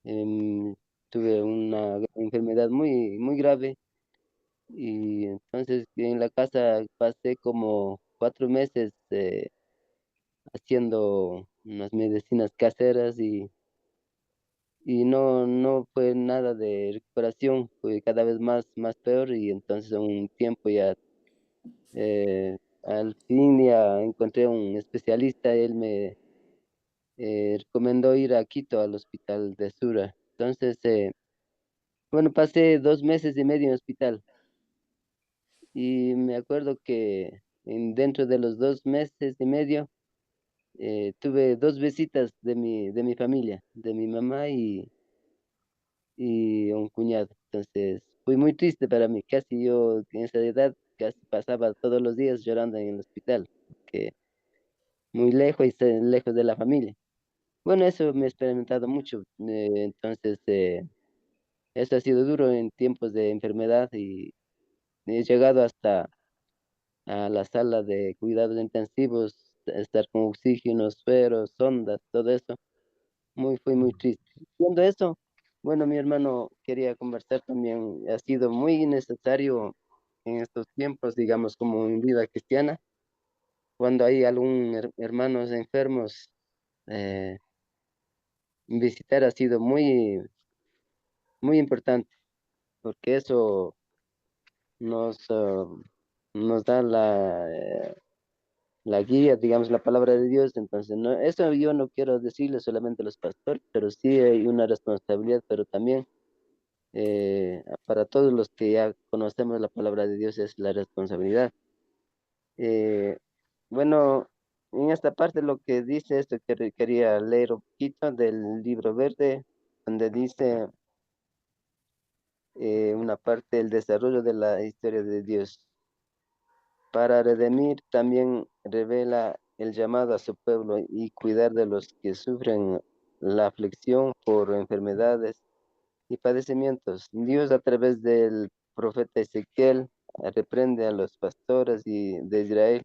em, tuve una enfermedad muy grave y entonces en la casa pasé como 4 meses haciendo unas medicinas caseras y no fue nada de recuperación, fue cada vez más peor y entonces en un tiempo ya al fin ya encontré un especialista, él me recomendó ir a Quito al hospital de Sura. Entonces, bueno, pasé 2 meses y medio en el hospital y me acuerdo que dentro de los 2 meses y medio tuve dos visitas de mi familia, de mi mamá y un cuñado. Entonces, fue muy triste para mí. Casi yo en esa edad casi pasaba todos los días llorando en el hospital, que muy lejos y lejos de la familia. Bueno, eso me he experimentado mucho. Entonces, eso ha sido duro en tiempos de enfermedad y he llegado hasta a la sala de cuidados intensivos, estar con oxígeno, sueros, sondas, todo eso. Fue muy triste. Viendo eso, bueno, mi hermano quería conversar también. Ha sido muy necesario en estos tiempos, digamos, como en vida cristiana, cuando hay algún hermanos enfermos, eh, visitar ha sido muy importante, porque eso nos, nos da la guía, digamos, la palabra de Dios. Entonces, no, eso yo no quiero decirle solamente a los pastores, pero sí hay una responsabilidad, pero también para todos los que ya conocemos la palabra de Dios es la responsabilidad. Eh, bueno, en esta parte lo que dice esto, quería leer un poquito del libro verde, donde dice una parte del desarrollo de la historia de Dios. Para redimir también revela el llamado a su pueblo y cuidar de los que sufren la aflicción por enfermedades y padecimientos. Dios a través del profeta Ezequiel reprende a los pastores de Israel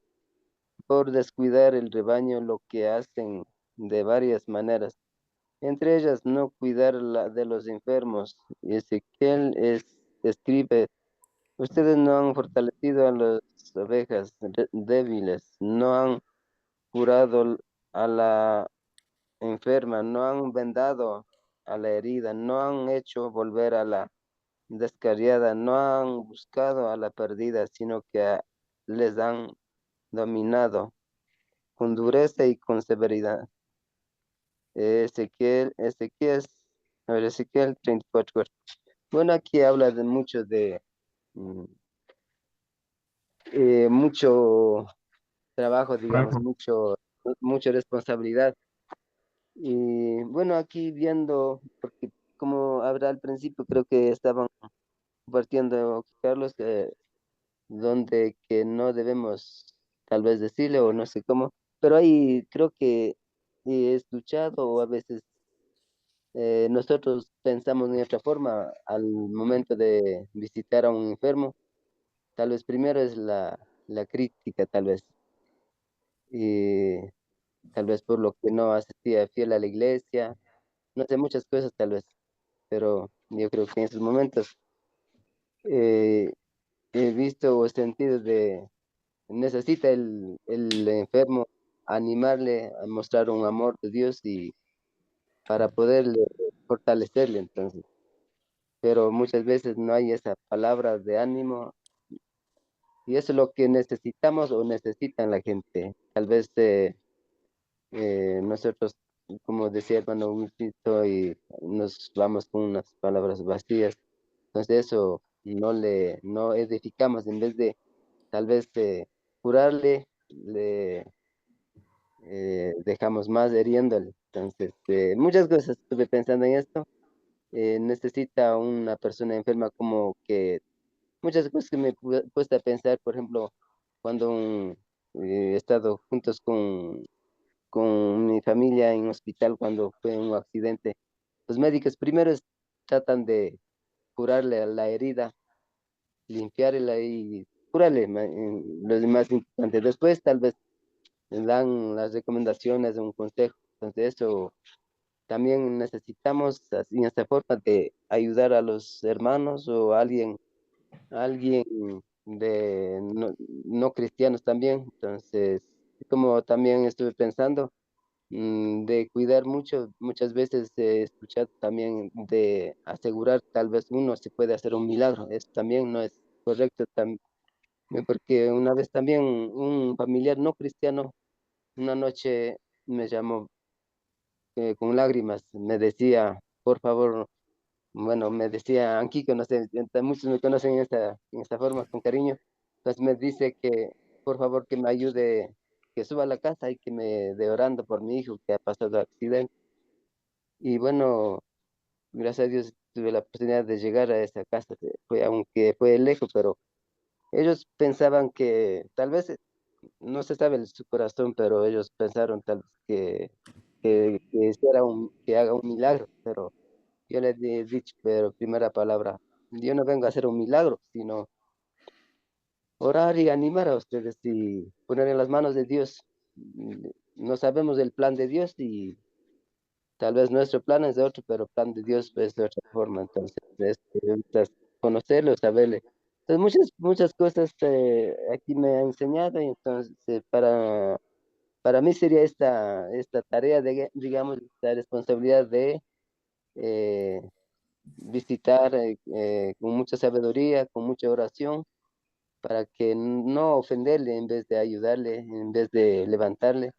por descuidar el rebaño, lo que hacen de varias maneras, entre ellas no cuidar de los enfermos. Ezequiel escribe: ustedes no han fortalecido a las ovejas débiles, no han curado a la enferma, no han vendado a la herida, no han hecho volver a la descarriada, no han buscado a la perdida, sino que les han dominado con dureza y con severidad. Ezequiel 34. Bueno, aquí habla de mm, mucho trabajo, digamos, mucha responsabilidad. Y bueno, aquí viendo, porque como habrá al principio, creo que estaban compartiendo, Carlos, donde que no debemos tal vez decirle o no sé cómo, pero ahí creo que he escuchado o a veces nosotros pensamos de otra forma al momento de visitar a un enfermo. Tal vez primero es la crítica, tal vez, y tal vez por lo que no asistía fiel a la iglesia, no sé, muchas cosas tal vez, pero yo creo que en esos momentos eh, he visto o sentido de necesita el enfermo animarle a mostrar un amor de Dios y para poderle fortalecerle entonces. Pero muchas veces no hay esa palabra de ánimo y eso es lo que necesitamos o necesitan la gente. Tal vez nosotros, como decía hermano Wilfrito, y nos vamos con unas palabras vacías. Entonces eso no edificamos en vez de tal vez curarle, le dejamos más heriéndole. Entonces, muchas cosas estuve pensando en esto. Necesita una persona enferma como que muchas cosas que me he puesto a pensar, por ejemplo, cuando he estado juntos con mi familia en hospital cuando fue un accidente. Los médicos primero tratan de curarle a la herida, limpiarla y curarle, lo demás importante. Después tal vez le dan las recomendaciones, un consejo. Entonces eso también necesitamos así, en esta forma de ayudar a los hermanos o alguien de no cristianos también. Entonces, como también estuve pensando, de cuidar mucho, muchas veces he escuchado también de asegurar tal vez uno se puede hacer un milagro. Eso también no es correcto, porque una vez también un familiar no cristiano, una noche me llamó con lágrimas, me decía, por favor, bueno, me decía, aquí conoce, muchos me conocen en esta forma, con cariño, entonces me dice que por favor que me ayude, que suba a la casa y que me dé orando por mi hijo que ha pasado accidente. Y bueno, gracias a Dios tuve la oportunidad de llegar a esa casa, aunque fue lejos, pero ellos pensaban que tal vez, no se sabe en su corazón, pero ellos pensaron tal vez que hiciera que haga un milagro, pero yo les he dicho, pero primera palabra, yo no vengo a hacer un milagro, sino orar y animar a ustedes y poner en las manos de Dios. No sabemos el plan de Dios y tal vez nuestro plan es de otro, pero el plan de Dios es de otra forma. Entonces, es conocerlo, saberle. Entonces, muchas cosas aquí me ha enseñado y entonces para mí sería esta tarea de, digamos, esta responsabilidad de eh, visitar con mucha sabiduría, con mucha oración, para que no ofenderle en vez de ayudarle, en vez de levantarle.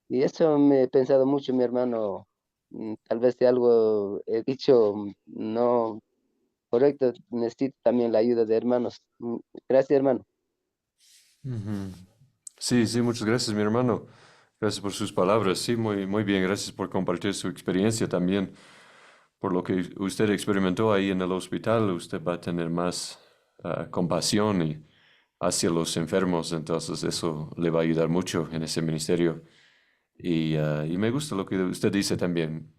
Y eso me he pensado mucho, mi hermano. Tal vez si algo he dicho no correcto, necesito también la ayuda de hermanos. Gracias, hermano. Ujú. Sí, sí, muchas gracias, mi hermano. Gracias por sus palabras. Sí, muy, muy bien. Gracias por compartir su experiencia también. Por lo que usted experimentó ahí en el hospital, usted va a tener más compasión y hacia los enfermos. Entonces, eso le va a ayudar mucho en ese ministerio. Y me gusta lo que usted dice también,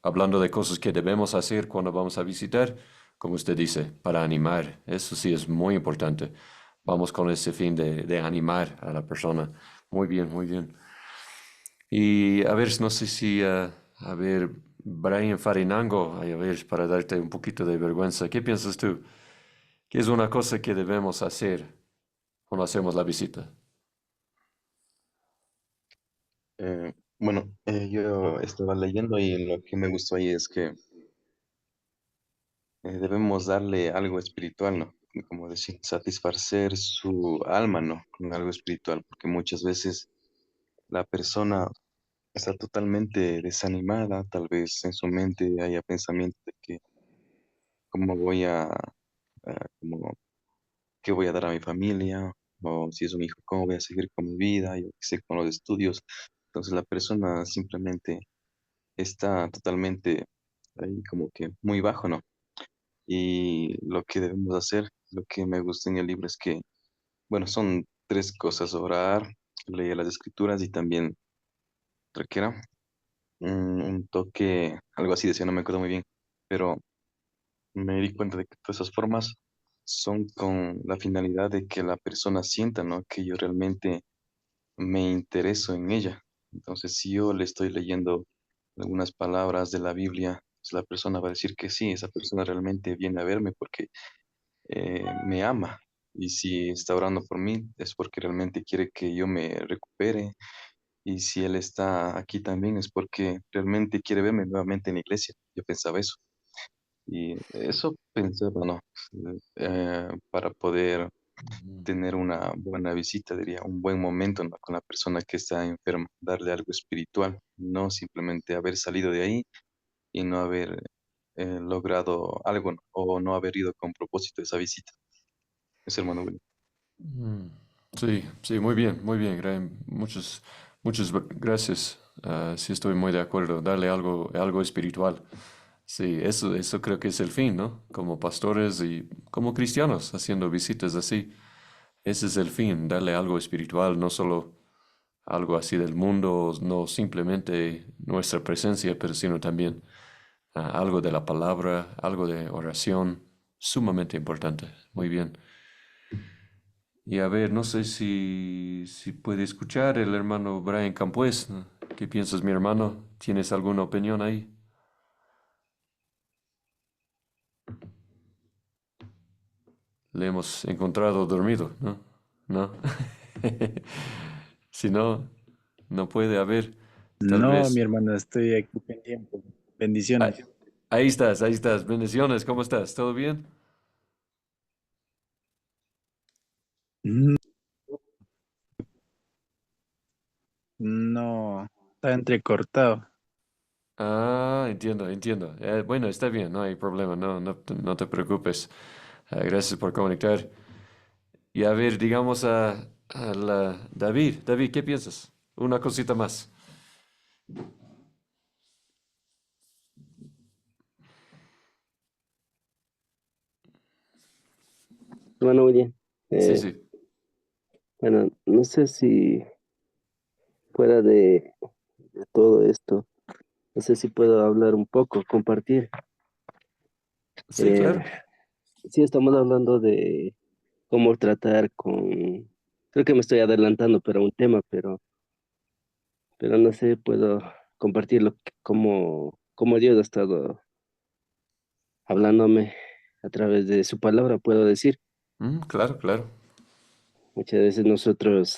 hablando de cosas que debemos hacer cuando vamos a visitar, como usted dice, para animar. Eso sí es muy importante. Vamos con ese fin de animar a la persona. Muy bien, muy bien. Y a ver, no sé si, a ver, Brian Farinango, a ver, para darte un poquito de vergüenza, ¿qué piensas tú? ¿Qué es una cosa que debemos hacer cuando hacemos la visita? Bueno, yo estaba leyendo y lo que me gustó ahí es que debemos darle algo espiritual, ¿no? Como decir, satisfacer su alma, ¿no? Con algo espiritual, porque muchas veces la persona está totalmente desanimada, tal vez en su mente haya pensamientos de que cómo voy como, qué voy a dar a mi familia, o si es un hijo, cómo voy a seguir con mi vida, yo qué sé, con los estudios. Entonces la persona simplemente está totalmente ahí como que muy bajo, ¿no? Y lo que debemos hacer, lo que me gusta en el libro es que, bueno, son tres cosas: orar, leer las escrituras y también, ¿otra qué era? Un toque, algo así decía, no me acuerdo muy bien, pero me di cuenta de que todas esas formas son con la finalidad de que la persona sienta, ¿no? Que yo realmente me intereso en ella. Entonces, si yo le estoy leyendo algunas palabras de la Biblia, pues la persona va a decir que sí, esa persona realmente viene a verme porque me ama. Y si está orando por mí, es porque realmente quiere que yo me recupere. Y si él está aquí también, es porque realmente quiere verme nuevamente en la iglesia. Yo pensaba eso. Y eso pensaba, ¿no? Para poder Ujú. tener una buena visita, diría, un buen momento, ¿no? Con la persona que está enferma, darle algo espiritual, no simplemente haber salido de ahí y no haber logrado algo, ¿no? O no haber ido con propósito a esa visita. Es hermano William. Mm. Sí, sí, muy bien, Graham. Muchas gracias. Sí, estoy muy de acuerdo. Darle algo, algo espiritual. Sí, eso creo que es el fin, ¿no? Como pastores y como cristianos haciendo visitas así. Ese es el fin, darle algo espiritual, no solo algo así del mundo, no simplemente nuestra presencia, pero sino también algo de la palabra, algo de oración, sumamente importante. Muy bien. Y a ver, no sé si puede escuchar el hermano Brian Campues, ¿no? ¿Qué piensas, mi hermano? ¿Tienes alguna opinión ahí? Le hemos encontrado dormido, ¿no? ¿No? Si no, no puede haber, tal No, mi vez. hermano, estoy aquí pendiente. Ah, Bendiciones. ahí estás, ahí estás. Bendiciones, ¿cómo estás? ¿Todo bien? Mm, No, está entrecortado. Ah, entiendo, entiendo. Bueno, está bien, no hay problema, no te preocupes. Gracias por conectar. Y a ver, digamos a David. David, ¿qué piensas? Una cosita más. Bueno, William, Sí, eh, sí. bueno, no sé si fuera de todo esto, no sé si puedo hablar un poco, compartir. Sí, Eh, claro. sí, estamos hablando de cómo tratar con, creo que me estoy adelantando para un tema, pero no sé, puedo compartirlo, cómo Dios ha estado hablándome a través de su palabra, puedo decir. Claro, claro. Muchas veces nosotros,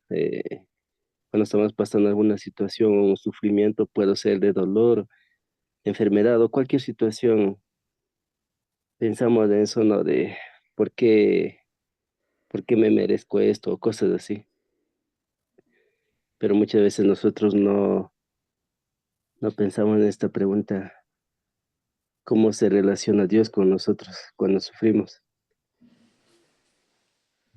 cuando estamos pasando alguna situación o un sufrimiento, puede ser de dolor, enfermedad o cualquier situación, pensamos en eso, ¿no? De ¿por qué, por qué me merezco esto o cosas así. Pero muchas veces nosotros no pensamos en esta pregunta, ¿cómo se relaciona Dios con nosotros cuando sufrimos?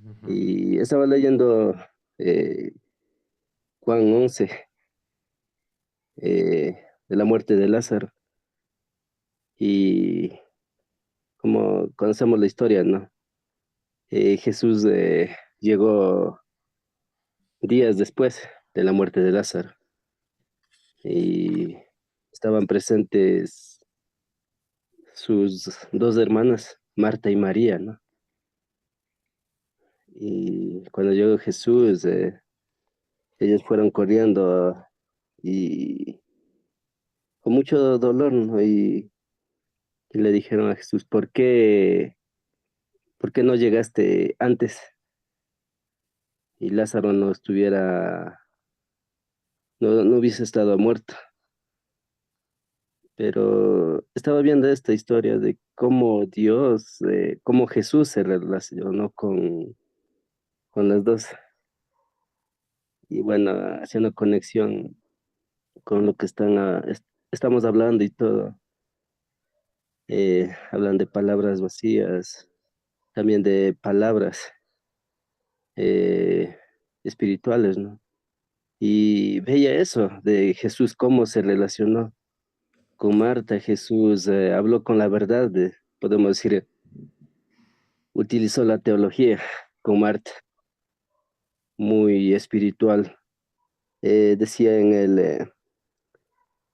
Ujú. Y estaba leyendo eh, Juan 11, de la muerte de Lázaro, y como conocemos la historia, ¿no? Jesús llegó días después de la muerte de Lázaro y estaban presentes sus dos hermanas, Marta y María, ¿no? Y cuando llegó Jesús, ellos fueron corriendo y con mucho dolor, ¿no? Y le dijeron a Jesús, por qué no llegaste antes? Y Lázaro no hubiese estado muerto. Pero estaba viendo esta historia de cómo Dios, cómo Jesús se relacionó con las dos. Y bueno, haciendo conexión con lo que estamos hablando y todo. Hablan de palabras vacías, también de palabras eh, espirituales, ¿no? Y veía eso de Jesús, cómo se relacionó con Marta. Jesús habló con la verdad, podemos decir, utilizó la teología con Marta, muy espiritual. Decía en el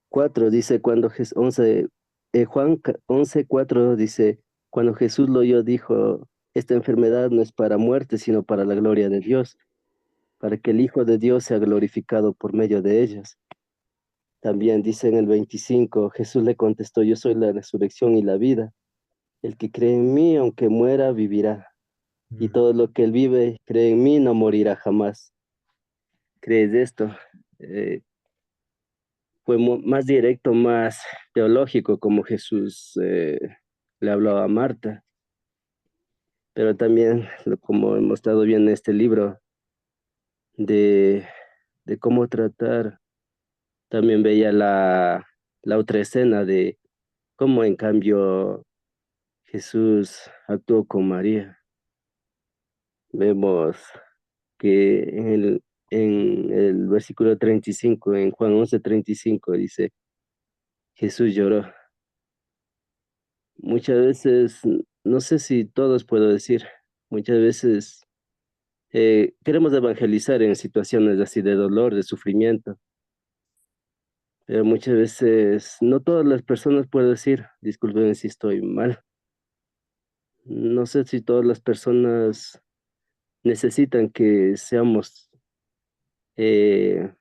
4, dice, cuando Jesús, 11, Juan 11:4 dice, cuando Jesús lo oyó, dijo, esta enfermedad no es para muerte, sino para la gloria de Dios, para que el Hijo de Dios sea glorificado por medio de ellas. También dice en el 25, Jesús le contestó, yo soy la resurrección y la vida. El que cree en mí, aunque muera, vivirá. Y todo lo que él vive, cree en mí, no morirá jamás. ¿Crees esto? Eh, Fue más directo, más teológico, como Jesús le hablaba a Marta. Pero también, como hemos estado viendo en este libro, de, de cómo tratar, también veía la otra escena de cómo en cambio Jesús actuó con María. Vemos que en el versículo 35, en Juan 11:35, dice, Jesús lloró. Muchas veces, no sé si todos puedo decir, muchas veces queremos evangelizar en situaciones así de dolor, de sufrimiento, pero muchas veces no todas las personas puedo decir, disculpen si estoy mal, no sé si todas las personas necesitan que seamos, eh,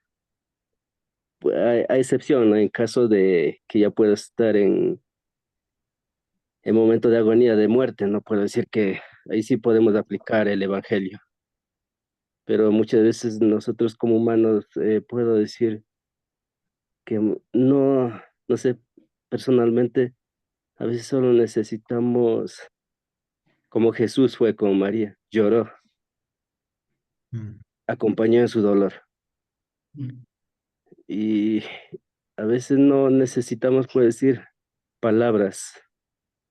a excepción, ¿no? En caso de que ya pueda estar en momento de agonía, de muerte, no puedo decir que ahí sí podemos aplicar el evangelio. Pero muchas veces nosotros como humanos, puedo decir que no sé, personalmente, a veces solo necesitamos, como Jesús fue con María, lloró, Mm, acompañó en su dolor. Y a veces no necesitamos, puedo decir, palabras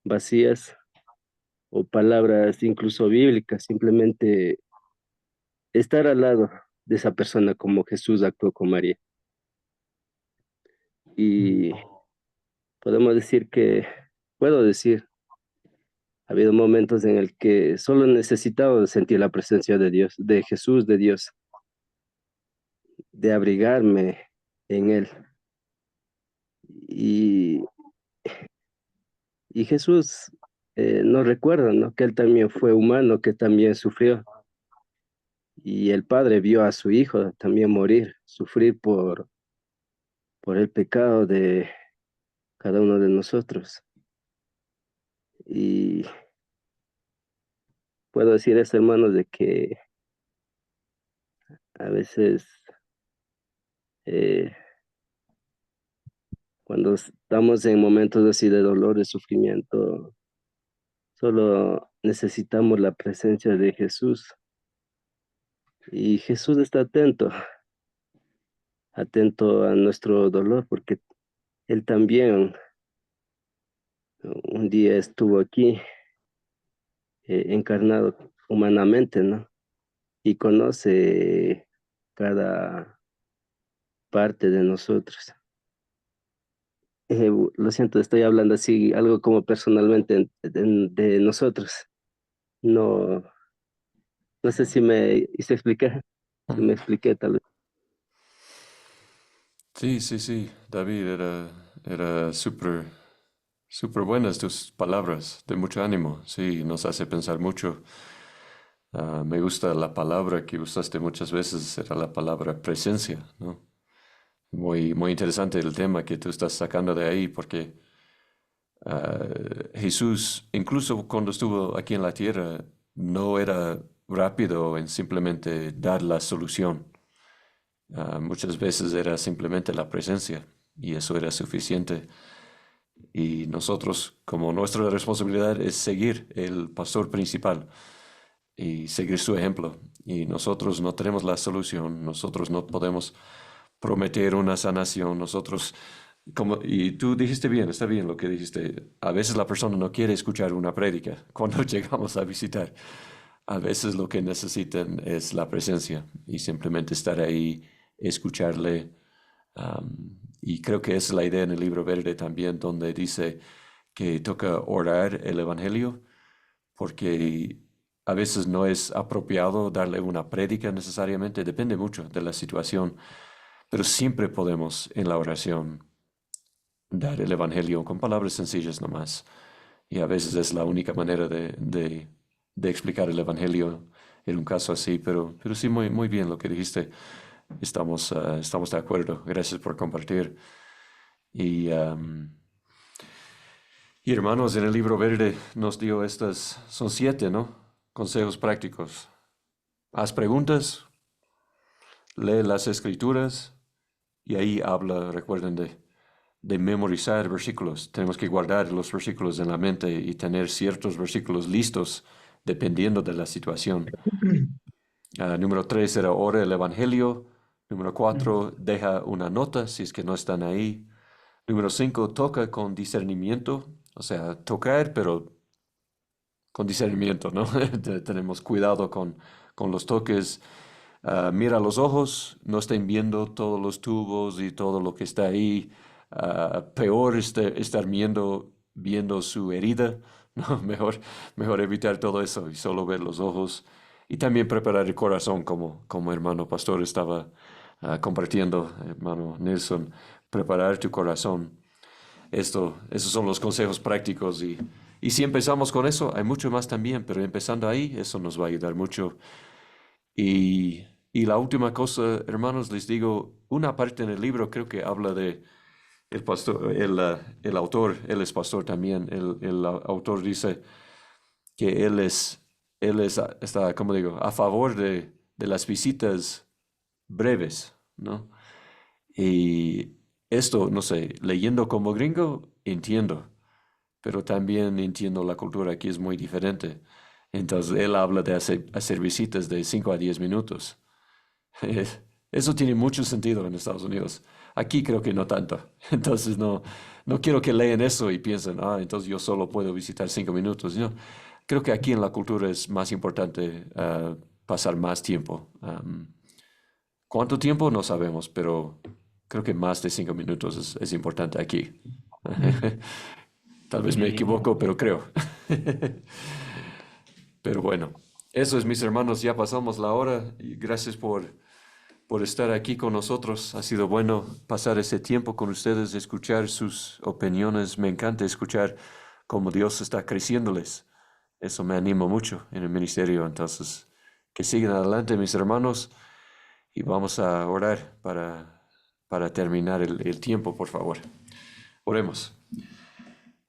vacías o palabras incluso bíblicas, simplemente estar al lado de esa persona como Jesús actuó con María. Y podemos decir puedo decir, ha habido momentos en el que solo he necesitado sentir la presencia de Dios, de Jesús, de Dios, de abrigarme en Él. Y, y Jesús nos recuerda, ¿no? Que Él también fue humano, que también sufrió. Y el Padre vio a su Hijo también morir, sufrir por el pecado de cada uno de nosotros. Y puedo decir eso, hermanos, de que a veces eh, cuando estamos en momentos así de dolor, de sufrimiento, solo necesitamos la presencia de Jesús. Y Jesús está atento a nuestro dolor, porque Él también un día estuvo aquí, encarnado humanamente, ¿no? Y conoce cada parte de nosotros. Lo siento, estoy hablando así, algo como personalmente de nosotros. No, no sé si me hice explicar, si me expliqué tal vez. Sí, sí, sí, David, era súper buenas tus palabras, de mucho ánimo, sí, nos hace pensar mucho. Me gusta la palabra que usaste muchas veces, era la palabra presencia, ¿no? Muy interesante el tema que tú estás sacando de ahí, porque Jesús, incluso cuando estuvo aquí en la tierra, no era rápido en simplemente dar la solución. Muchas veces era simplemente la presencia y eso era suficiente. Y nosotros, como nuestra responsabilidad es seguir el pastor principal y seguir su ejemplo. Y nosotros no tenemos la solución, nosotros no podemos prometer una sanación, nosotros, y tú dijiste bien, está bien lo que dijiste, a veces la persona no quiere escuchar una prédica cuando llegamos a visitar. A veces lo que necesitan es la presencia y simplemente estar ahí, escucharle. Y creo que esa es la idea en el libro verde también, donde dice que toca orar el evangelio, porque a veces no es apropiado darle una prédica necesariamente, depende mucho de la situación, pero siempre podemos en la oración dar el evangelio con palabras sencillas nomás. Y a veces es la única manera de explicar el evangelio en un caso así, pero sí, muy bien lo que dijiste. Estamos de acuerdo. Gracias por compartir. Y, y hermanos, en el libro verde nos dio son 7, ¿no? Consejos prácticos. Haz preguntas, lee las escrituras y ahí habla, recuerden, de memorizar versículos. Tenemos que guardar los versículos en la mente y tener ciertos versículos listos dependiendo de la situación. Número 3 era ora el evangelio. Número 4, deja una nota si es que no están ahí. Número 5, toca con discernimiento. O sea, tocar, pero con discernimiento, ¿no? Tenemos cuidado con los toques. Mira los ojos, no estén viendo todos los tubos y todo lo que está ahí. Peor estar viendo su herida, ¿no? Mejor evitar todo eso y solo ver los ojos. Y también preparar el corazón, como hermano pastor estaba compartiendo, hermano Nelson, preparar tu corazón. Esos son los consejos prácticos y si empezamos con eso, hay mucho más también, pero empezando ahí, eso nos va a ayudar mucho. Y la última cosa, hermanos, les digo, una parte en el libro creo que habla de el pastor, el autor, él es pastor también, el autor dice que está, como digo, a favor de las visitas breves, ¿no? Y esto, no sé, leyendo como gringo, entiendo, pero también entiendo la cultura aquí es muy diferente. Entonces, él habla de hacer visitas de 5 a 10 minutos. Eso tiene mucho sentido en Estados Unidos. Aquí creo que no tanto. Entonces, no quiero que lean eso y piensen, entonces yo solo puedo visitar 5 minutos. No, creo que aquí en la cultura es más importante pasar más tiempo. ¿Cuánto tiempo? No sabemos, pero creo que más de 5 minutos es importante aquí. Tal vez me equivoco, pero creo. Pero bueno, eso es, mis hermanos, ya pasamos la hora y gracias por estar aquí con nosotros. Ha sido bueno pasar ese tiempo con ustedes, escuchar sus opiniones. Me encanta escuchar cómo Dios está creciéndoles. Eso me anima mucho en el ministerio. Entonces, que sigan adelante, mis hermanos, y vamos a orar para terminar el tiempo, por favor. Oremos.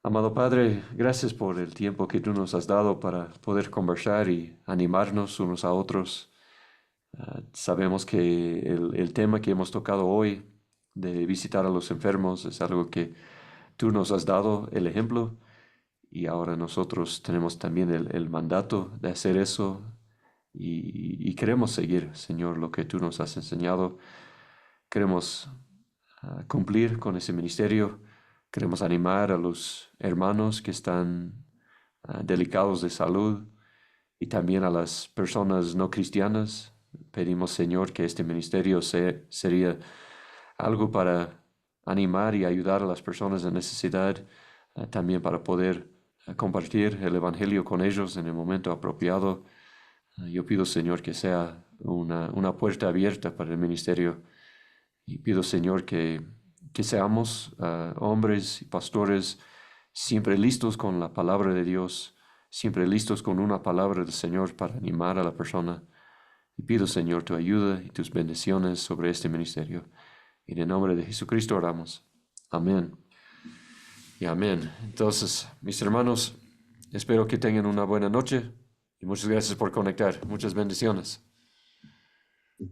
Amado Padre, gracias por el tiempo que tú nos has dado para poder conversar y animarnos unos a otros. Sabemos que el tema que hemos tocado hoy de visitar a los enfermos es algo que tú nos has dado el ejemplo y ahora nosotros tenemos también el mandato de hacer eso y queremos seguir, Señor, lo que tú nos has enseñado. Queremos cumplir con ese ministerio. Queremos animar a los hermanos que están delicados de salud y también a las personas no cristianas. Pedimos, Señor, que este ministerio sería algo para animar y ayudar a las personas en necesidad, también para poder compartir el Evangelio con ellos en el momento apropiado. Yo pido, Señor, que sea una puerta abierta para el ministerio. Y pido, Señor, que seamos hombres y pastores siempre listos con la palabra de Dios, siempre listos con una palabra del Señor para animar a la persona. Y pido, Señor, tu ayuda y tus bendiciones sobre este ministerio. Y en el nombre de Jesucristo oramos. Amén. Y amén. Entonces, mis hermanos, espero que tengan una buena noche y muchas gracias por conectar. Muchas bendiciones.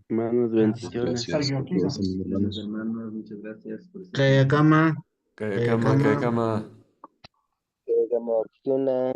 Hermanos, Gracias. bendiciones. Gracias por todo eso, mis Gracias, hermanos. hermanos. Muchas gracias por estar Kaya conectados. Kama, Que cama. Bendiciones.